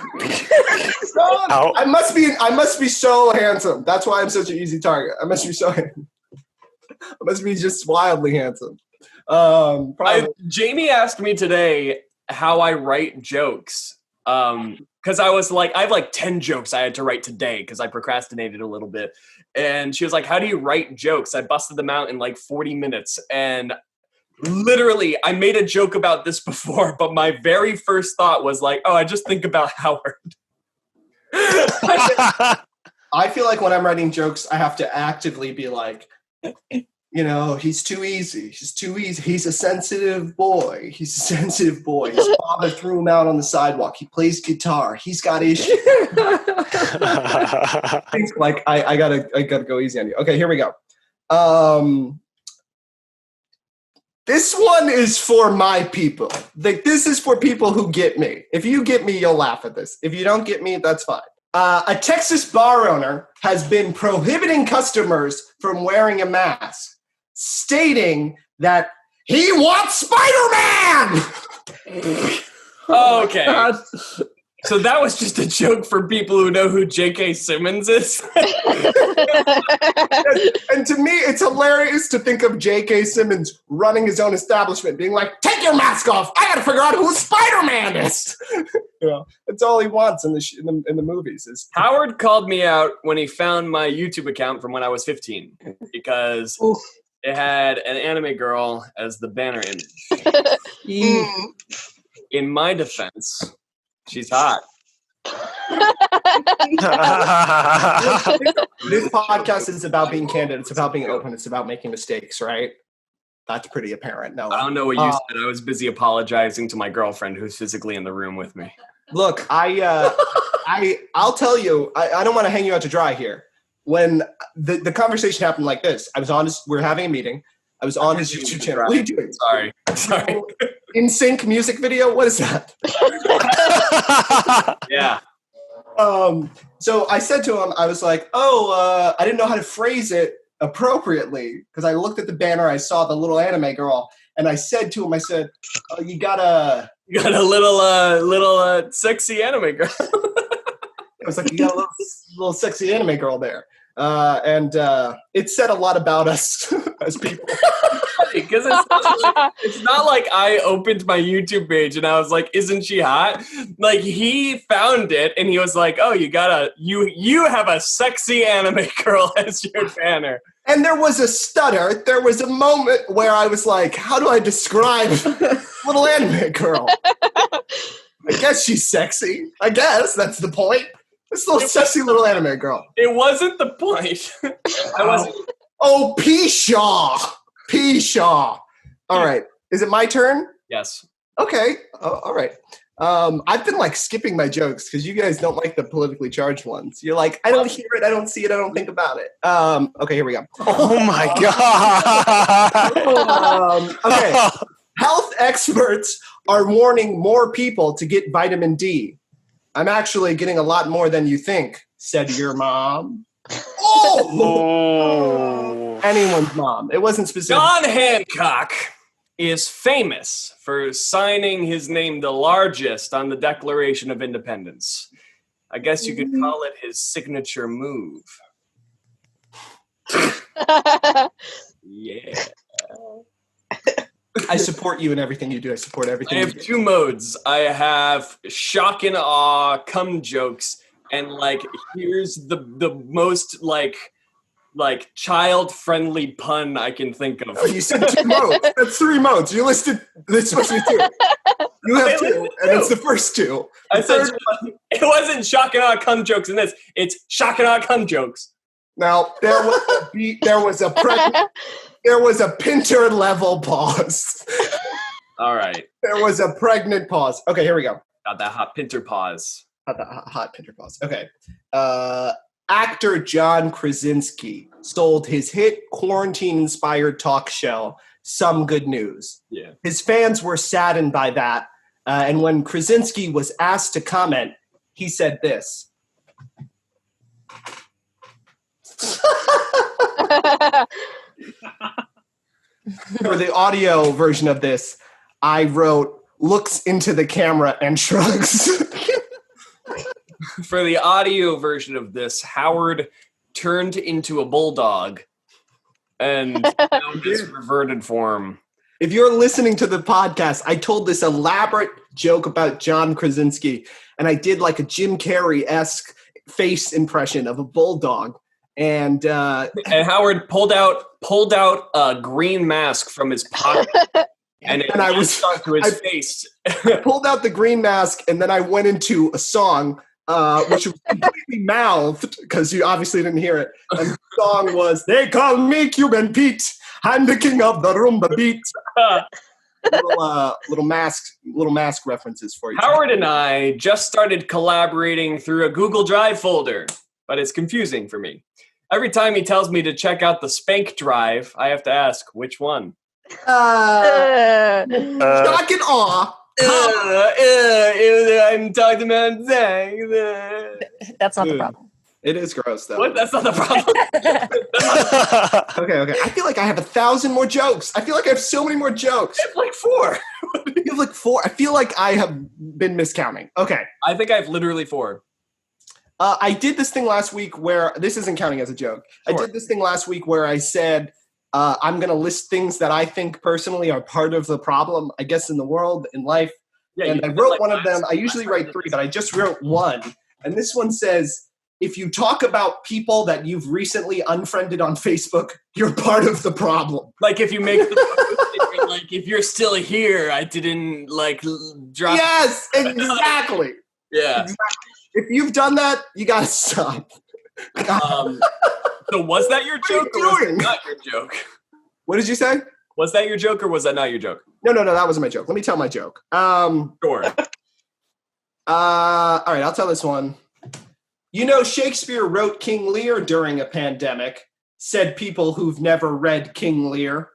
Speaker 2: I must be so handsome. That's why I'm such an easy target. I must be so handsome. I must be just wildly handsome.
Speaker 3: Jamie asked me today how I write jokes. Because I was like, I have like 10 jokes I had to write today because I procrastinated a little bit. And she was like, how do you write jokes? I busted them out in like 40 minutes. And literally, I made a joke about this before, but my very first thought was like, oh, I just think about Howard.
Speaker 2: I feel like when I'm writing jokes, I have to actively be like, you know, he's too easy. He's a sensitive boy. His father threw him out on the sidewalk. He plays guitar. He's got issues. Like I gotta go easy on you. Okay, here we go. This one is for my people. Like, this is for people who get me. If you get me, you'll laugh at this. If you don't get me, that's fine. A Texas bar owner has been prohibiting customers from wearing a mask, stating that he wants Spider-Man!
Speaker 3: Okay. So that was just a joke for people who know who J.K. Simmons is.
Speaker 2: And to me, it's hilarious to think of J.K. Simmons running his own establishment, being like, take your mask off. I got to figure out who Spider-Man is. You know, that's all he wants in the movies. Is
Speaker 3: Howard called me out when he found my YouTube account from when I was 15 because it had an anime girl as the banner image. In my defense, she's hot.
Speaker 2: This podcast is about being candid. It's about being open. It's about making mistakes, right? That's pretty apparent. No,
Speaker 3: I don't know what you said. I was busy apologizing to my girlfriend who's physically in the room with me.
Speaker 2: Look, I'll tell you. I don't want to hang you out to dry here. When the conversation happened like this, we're having a meeting. I was on his YouTube channel. What are you doing?
Speaker 3: Sorry.
Speaker 2: In Sync music video? What is that?
Speaker 3: Yeah.
Speaker 2: So I said to him, I was like, I didn't know how to phrase it appropriately because I looked at the banner, I saw the little anime girl, and I said to him, oh, you got a little
Speaker 3: sexy anime girl.
Speaker 2: I was like, you got a little sexy anime girl there. And it said a lot about us as people.
Speaker 3: Because it's not like I opened my YouTube page and I was like, isn't she hot? Like, he found it and he was like, oh, you have a sexy anime girl as your banner.
Speaker 2: And there was a stutter. There was a moment where I was like, how do I describe little anime girl? I guess she's sexy. I guess that's the point. This little sexy little anime girl.
Speaker 3: It wasn't the point. I wasn't.
Speaker 2: Oh, P-Shaw. All right. Is it my turn?
Speaker 3: Yes.
Speaker 2: Okay. All right. I've been like skipping my jokes because you guys don't like the politically charged ones. You're like, I don't hear it, I don't see it, I don't think about it. Okay, here we go.
Speaker 5: Oh my god.
Speaker 2: Okay. Health experts are warning more people to get vitamin D. I'm actually getting a lot more than you think, said your mom. Oh! Anyone's mom. It wasn't specific.
Speaker 3: John Hancock is famous for signing his name the largest on the Declaration of Independence. I guess you could call it his signature move. Yeah.
Speaker 2: I support you in everything you do. I support everything
Speaker 3: I
Speaker 2: you
Speaker 3: have
Speaker 2: do.
Speaker 3: two modes. I have shock and awe, cum jokes, and like here's the most like child-friendly pun I can think of.
Speaker 2: Oh, you said 2 modes. That's 3 modes. You listed. There's supposed to be 2. You have 2, and it's the first 2.
Speaker 3: I said it wasn't shock and awe cum jokes in this. It's shock and awe cum jokes.
Speaker 2: Now there was a Pinter level pause.
Speaker 3: All right,
Speaker 2: There was a pregnant pause. Okay, here we go.
Speaker 3: got that hot pinter pause.
Speaker 2: Hot Pinter pause. Okay. Actor John Krasinski sold his hit quarantine-inspired talk show, Some Good News.
Speaker 3: Yeah.
Speaker 2: His fans were saddened by that, and when Krasinski was asked to comment, he said this. For the audio version of this, I wrote, looks into the camera and shrugs.
Speaker 3: For the audio version of this, Howard turned into a bulldog and found his reverted form.
Speaker 2: If you're listening to the podcast, I told this elaborate joke about John Krasinski, and I did like a Jim Carrey-esque face impression of a bulldog. And
Speaker 3: Howard pulled out a green mask from his pocket, and I was stuck to his face.
Speaker 2: I pulled out the green mask, and then I went into a song, which was completely mouthed because you obviously didn't hear it. And the song was "They Call Me Cuban Pete. I'm the king of the rumba beat." Little mask references for you.
Speaker 3: Howard and I just started collaborating through a Google Drive folder, but it's confusing for me. Every time he tells me to check out the Spank drive, I have to ask, which one?
Speaker 2: Shock and awe.
Speaker 3: I'm talking about Zach.
Speaker 7: That's not the problem.
Speaker 2: It is gross, though.
Speaker 3: What? That's not the problem.
Speaker 2: Okay. I feel like I have 1,000 more jokes. I feel like I have so many more jokes.
Speaker 3: I have like 4.
Speaker 2: You have like 4. I feel like I have been miscounting. Okay.
Speaker 3: I think I have literally 4.
Speaker 2: I did this thing last week where this isn't counting as a joke.
Speaker 3: Sure.
Speaker 2: I did this thing last week where I said I'm going to list things that I think personally are part of the problem, I guess, in the world, in life.
Speaker 3: Yeah,
Speaker 2: and I wrote one of them. I usually write 3, but I just wrote 1. And this one says, if you talk about people that you've recently unfriended on Facebook, you're part of the problem.
Speaker 3: Like if you make the post, you're like, if you're still here, I didn't like drop.
Speaker 2: Yes, exactly.
Speaker 3: Yeah.
Speaker 2: Exactly. If you've done that, you gotta stop.
Speaker 3: So was that your joke or was it not your joke?
Speaker 2: What did you say?
Speaker 3: Was that your joke or was that not your joke?
Speaker 2: No, that wasn't my joke. Let me tell my joke.
Speaker 3: Sure.
Speaker 2: All right, I'll tell this one. You know, Shakespeare wrote King Lear during a pandemic, said people who've never read King Lear.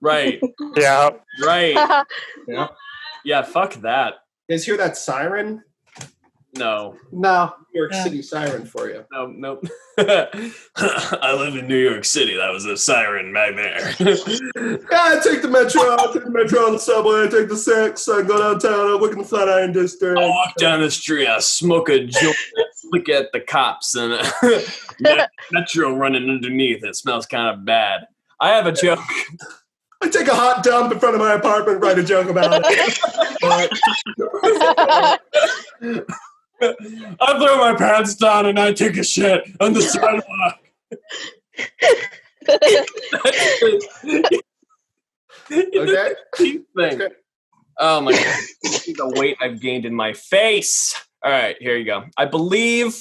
Speaker 3: Right.
Speaker 5: Yeah.
Speaker 3: Right.
Speaker 2: Yeah.
Speaker 3: Yeah, fuck that.
Speaker 2: You guys hear that siren?
Speaker 3: No.
Speaker 2: No. New York City siren for you.
Speaker 3: No, nope. I live in New York City. That was a siren back there.
Speaker 2: Yeah, I take the metro, the subway, I take the 6, I go downtown, I look in the Flatiron District.
Speaker 3: I walk down the street, I smoke a joint, look at the cops, and metro running underneath. It smells kind of bad. I have a joke.
Speaker 2: I take a hot dump in front of my apartment, write a joke about it.
Speaker 3: I throw my pants down and I take a shit on the sidewalk.
Speaker 2: Okay.
Speaker 3: Thing. Oh my god! See the weight I've gained in my face. All right, here you go. I believe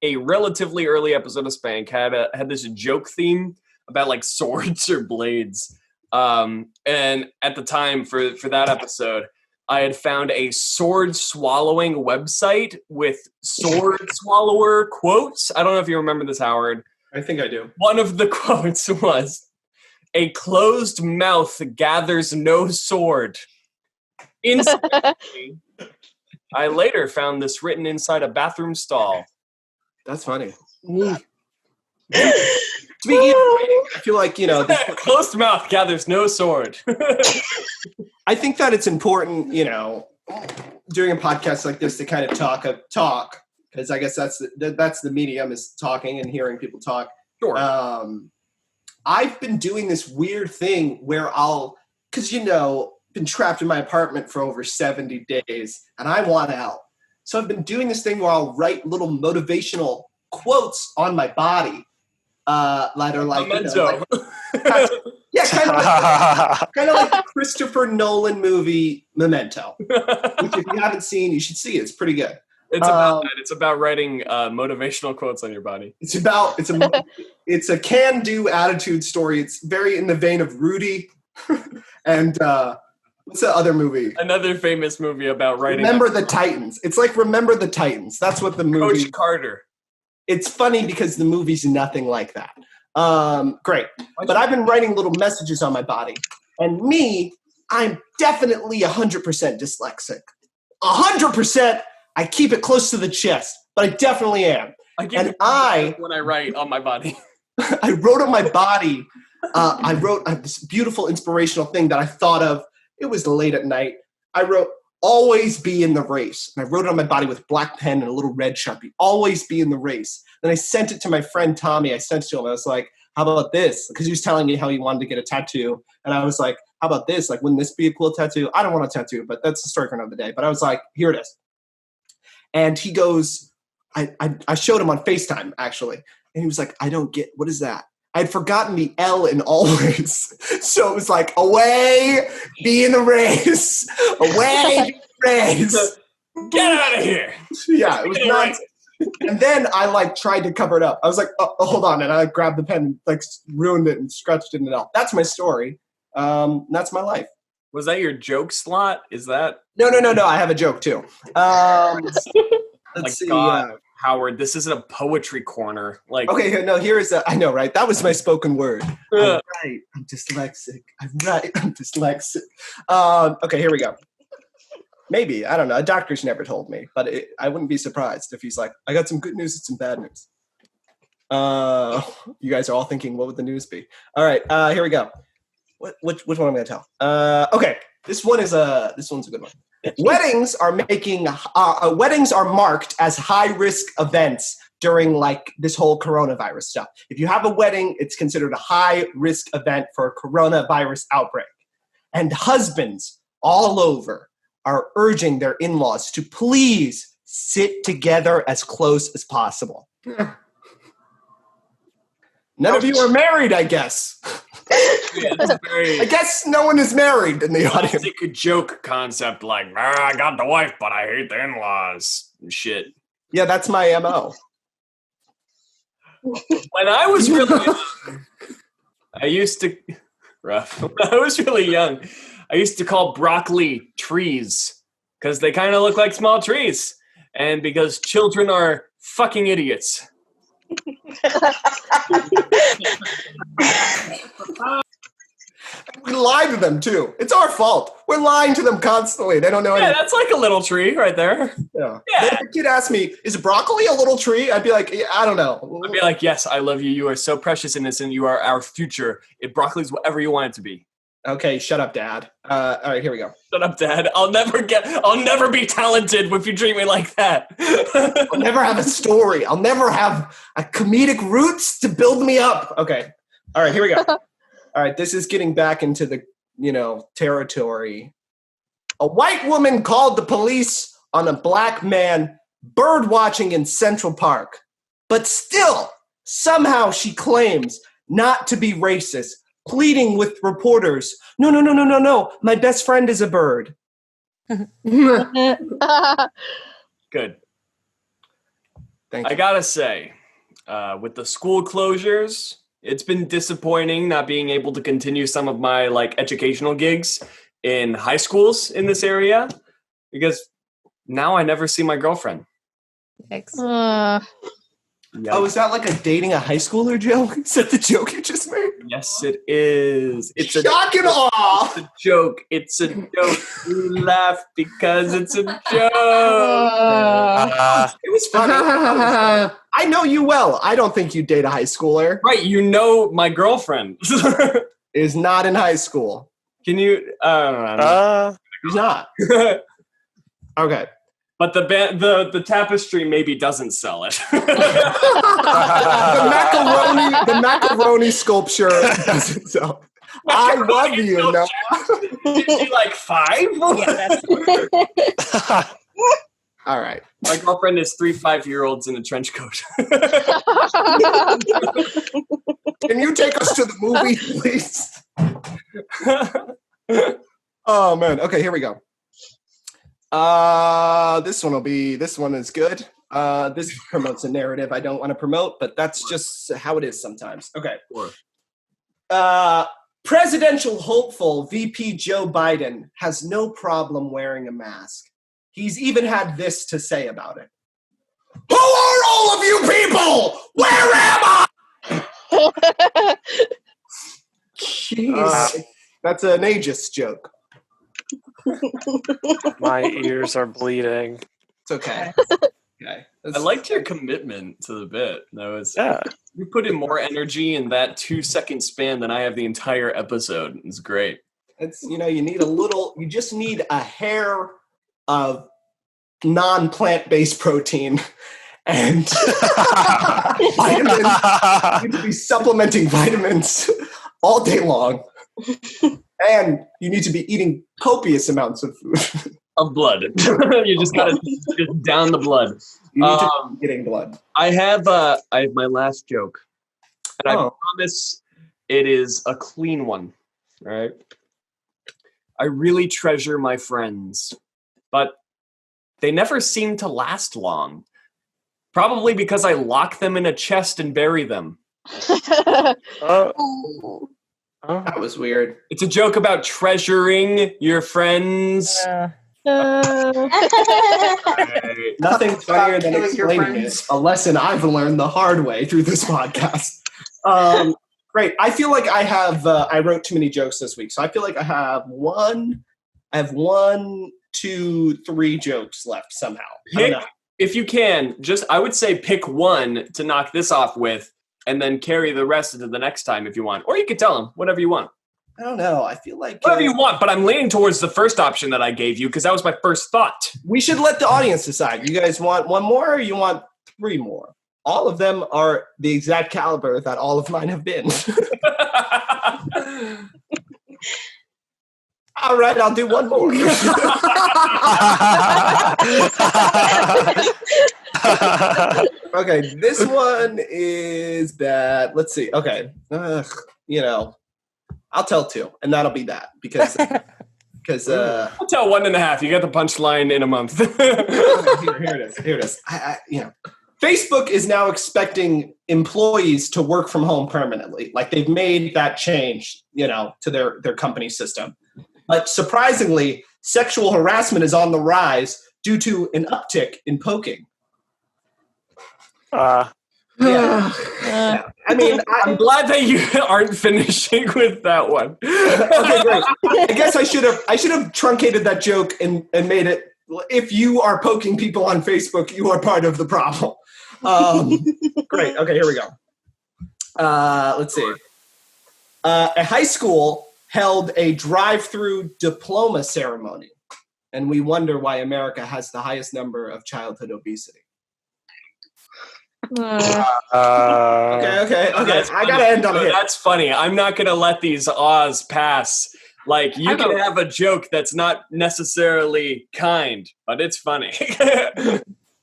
Speaker 3: a relatively early episode of Spank had this joke theme about like swords or blades. And at the time for that episode, I had found a sword swallowing website with sword swallower quotes. I don't know if you remember this, Howard.
Speaker 2: I think I do.
Speaker 3: One of the quotes was, "A closed mouth gathers no sword." Instantly, I later found this written inside a bathroom stall.
Speaker 2: That's funny. Speaking of writing, I feel like,
Speaker 3: Closed mouth gathers no sword.
Speaker 2: I think that it's important, during a podcast like this to kind of talk, because I guess that's the medium, is talking and hearing people talk.
Speaker 3: Sure.
Speaker 2: I've been doing this weird thing where because been trapped in my apartment for over 70 days and I want out. So I've been doing this thing where I'll write little motivational quotes on my body. That are like, yeah, kind of like the Christopher Nolan movie Memento, which if you haven't seen, you should see it. It's pretty good.
Speaker 3: It's about that. It's about writing motivational quotes on your body.
Speaker 2: It's a can-do attitude story. It's very in the vein of Rudy and what's the other movie?
Speaker 3: Another famous movie about writing.
Speaker 2: Remember the Titans. It's like Remember the Titans. That's what the movie.
Speaker 3: Coach Carter.
Speaker 2: It's funny because the movie's nothing like that. Great. But I've been writing little messages on my body. And I'm definitely 100% dyslexic. 100%. I keep it close to the chest, but I definitely am.
Speaker 3: When I write on my body.
Speaker 2: I wrote on my body. I wrote this beautiful inspirational thing that I thought of. It was late at night. I wrote, "Always be in the race." And I wrote it on my body with black pen and a little red Sharpie. "Always be in the race." Then I sent it to my friend Tommy. I sent it to him. I was like, "How about this?" Because he was telling me how he wanted to get a tattoo. And I was like, "How about this? Like, wouldn't this be a cool tattoo?" I don't want a tattoo, but that's a story for another day. But I was like, "Here it is." And he goes, I showed him on FaceTime, actually. And he was like, "I don't get, what is that?" I had forgotten the L in always. So it was like, "Away, be in the race. Away, be in the race.
Speaker 3: Get out of here."
Speaker 2: Yeah, it was not. And then I tried to cover it up. I was like, oh, hold on. And I grabbed the pen and ruined it and scratched it all. That's my story. That's my life.
Speaker 3: Was that your joke slot? Is that?
Speaker 2: No. I have a joke too. Let's see.
Speaker 3: Howard, this isn't a poetry corner.
Speaker 2: Okay, no, I know, right? That was my spoken word. I'm right, I'm dyslexic. I'm dyslexic. Okay, here we go. Maybe, I don't know. A doctor's never told me, but I wouldn't be surprised if he's like, "I got some good news and some bad news." You guys are all thinking, what would the news be? All right, here we go. Which one am I going to tell? Okay, this one's a good one. Weddings are marked as high-risk events during this whole coronavirus stuff. If you have a wedding, it's considered a high-risk event for a coronavirus outbreak. And husbands all over are urging their in-laws to please sit together as close as possible. None of you are married, I guess.
Speaker 3: Yeah,
Speaker 2: I guess no one is married in the audience.
Speaker 3: It's a joke concept I got the wife, but I hate the in-laws and shit.
Speaker 2: Yeah, that's my MO.
Speaker 3: When I was really young, I used to call broccoli trees because they kind of look like small trees and because children are fucking idiots.
Speaker 2: We lie to them too. It's our fault. We're lying to them constantly. They don't know anything.
Speaker 3: Yeah, that's like a little tree right there.
Speaker 2: Yeah. If a kid asked me, "Is broccoli a little tree?" I'd be like, "Yeah, I don't know."
Speaker 3: I'd be like, "Yes, I love you. You are so precious, innocent. You are our future. If broccoli's whatever you want it to be."
Speaker 2: Okay, shut up, Dad. All right, here we go.
Speaker 3: Shut up, Dad. I'll never be talented if you treat me like that.
Speaker 2: I'll never have a story. I'll never have a comedic roots to build me up. Okay. All right, here we go. All right, this is getting back into the, territory. A white woman called the police on a black man bird watching in Central Park. But still, somehow she claims not to be racist, pleading with reporters, No. My best friend is a bird.
Speaker 3: Good.
Speaker 2: Thank you.
Speaker 3: I gotta say, with the school closures, it's been disappointing not being able to continue some of my educational gigs in high schools in this area because now I never see my girlfriend.
Speaker 2: Oh, is that like a dating a high schooler joke? Is that the joke you just made?
Speaker 3: Yes, it is. It's a
Speaker 2: shock and awe.
Speaker 3: It's a joke. It's a joke. You laugh because it's a joke.
Speaker 2: It was funny. I know you well. I don't think you date a high schooler.
Speaker 3: Right, you know my girlfriend
Speaker 2: is not in high school.
Speaker 3: Can you?
Speaker 2: He's not. Okay.
Speaker 3: But the tapestry maybe doesn't sell it.
Speaker 2: the macaroni sculpture doesn't sell. I love you. No.
Speaker 3: Is she like 5?
Speaker 7: Yeah,
Speaker 2: all right.
Speaker 3: My girlfriend is 3 5-year-olds in a trench coat.
Speaker 2: Can you take us to the movie, please? Oh man. Okay, here we go. This one is good. This promotes a narrative I don't want to promote, but that's just how it is sometimes. Okay. Presidential hopeful VP Joe Biden has no problem wearing a mask. He's even had this to say about it. Who are all of you people? Where am I? Jeez. That's an ageist joke.
Speaker 5: My ears are bleeding.
Speaker 2: It's okay. Okay.
Speaker 3: I liked your commitment to the bit.
Speaker 5: Yeah.
Speaker 3: You put in more energy in that 2-second span than I have the entire episode. It's great.
Speaker 2: It's you just need a hair of non-plant-based protein and vitamins. You need to be supplementing vitamins all day long. And you need to be eating copious amounts of food.
Speaker 3: Of blood. You just gotta just down the blood.
Speaker 2: You need to be getting blood.
Speaker 3: I have my last joke. And I promise it is a clean one. All right. I really treasure my friends, but they never seem to last long. Probably because I lock them in a chest and bury them.
Speaker 2: That was weird.
Speaker 3: It's a joke about treasuring your friends.
Speaker 2: Nothing funnier than explaining it. A lesson I've learned the hard way through this podcast. Great. I feel like I have. I wrote too many jokes this week, so I feel like I have 1, 2, 3 jokes left somehow.
Speaker 3: If you can, I would say pick one to knock this off with, and then carry the rest into the next time if you want. Or you could tell them whatever you want.
Speaker 2: I don't know. I feel like...
Speaker 3: Whatever you want, but I'm leaning towards the first option that I gave you because that was my first thought.
Speaker 2: We should let the audience decide. You guys want 1 more or you want 3 more? All of them are the exact caliber that all of mine have been. All right, I'll do 1 more. Okay, this one is bad. Let's see. Okay. I'll tell 2, and that'll be that because
Speaker 3: I'll tell 1.5. You got the punchline in a month.
Speaker 2: Here it is. Facebook is now expecting employees to work from home permanently. Like they've made that change, to their company system. But surprisingly, sexual harassment is on the rise due to an uptick in poking.
Speaker 3: Yeah. I mean, I'm glad that you aren't finishing with that one.
Speaker 2: Okay, great. I guess I should have truncated that joke and made it. If you are poking people on Facebook, you are part of the problem. Great. Okay, here we go. Let's see. A high school held a drive-through diploma ceremony, and we wonder why America has the highest number of childhood obesity. Okay. I gotta end on it.
Speaker 3: That's funny. I'm not gonna let these ahs pass. Like you can have a joke that's not necessarily kind, but it's funny.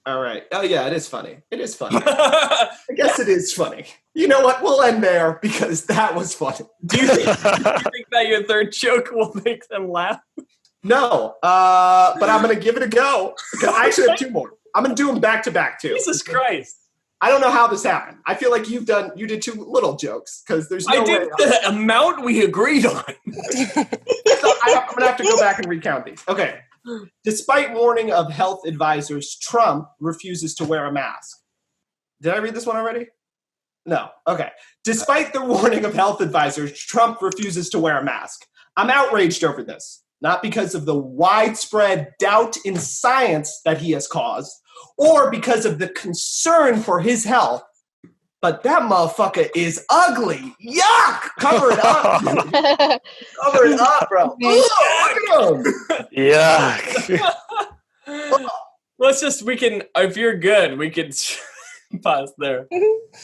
Speaker 2: All right. Oh yeah, it is funny. It is funny. I guess it is funny. You know what? We'll end there because that was funny.
Speaker 3: Do you think that your third joke will make them laugh?
Speaker 2: No, but I'm gonna give it a go. I actually have 2 more. I'm gonna do them back to back too.
Speaker 3: Jesus Christ.
Speaker 2: I don't know how this happened. I feel like you did 2 little jokes because there's no way.
Speaker 3: I did the amount we agreed on.
Speaker 2: I'm going to have to go back and recount these. Okay. Despite warning of health advisors, Trump refuses to wear a mask. Did I read this one already? No. Okay. Despite the warning of health advisors, Trump refuses to wear a mask. I'm outraged over this, not because of the widespread doubt in science that he has caused, or because of the concern for his health, but that motherfucker is ugly. Yuck! Cover it up. Cover it up, bro. Look at him.
Speaker 5: Yuck.
Speaker 3: Let's just, if you're good, we can pause there.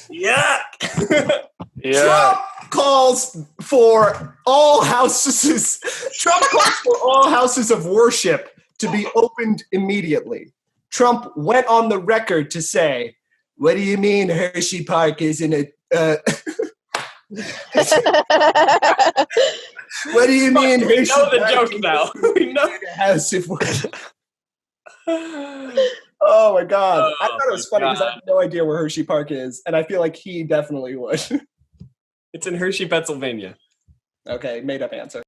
Speaker 3: Yuck!
Speaker 5: Yeah.
Speaker 2: Trump calls for all houses. Trump calls for all houses of worship to be opened immediately. Trump went on the record to say, "What do you mean Hershey Park isn't a? What do you mean
Speaker 3: We
Speaker 2: Hershey
Speaker 3: know the
Speaker 2: Park
Speaker 3: joke
Speaker 2: is
Speaker 3: now. We know.
Speaker 2: a house of worship?" Oh my god! I thought it was funny because I have no idea where Hershey Park is, and I feel like he definitely would.
Speaker 3: It's in Hershey, Pennsylvania.
Speaker 2: Okay, made up answer.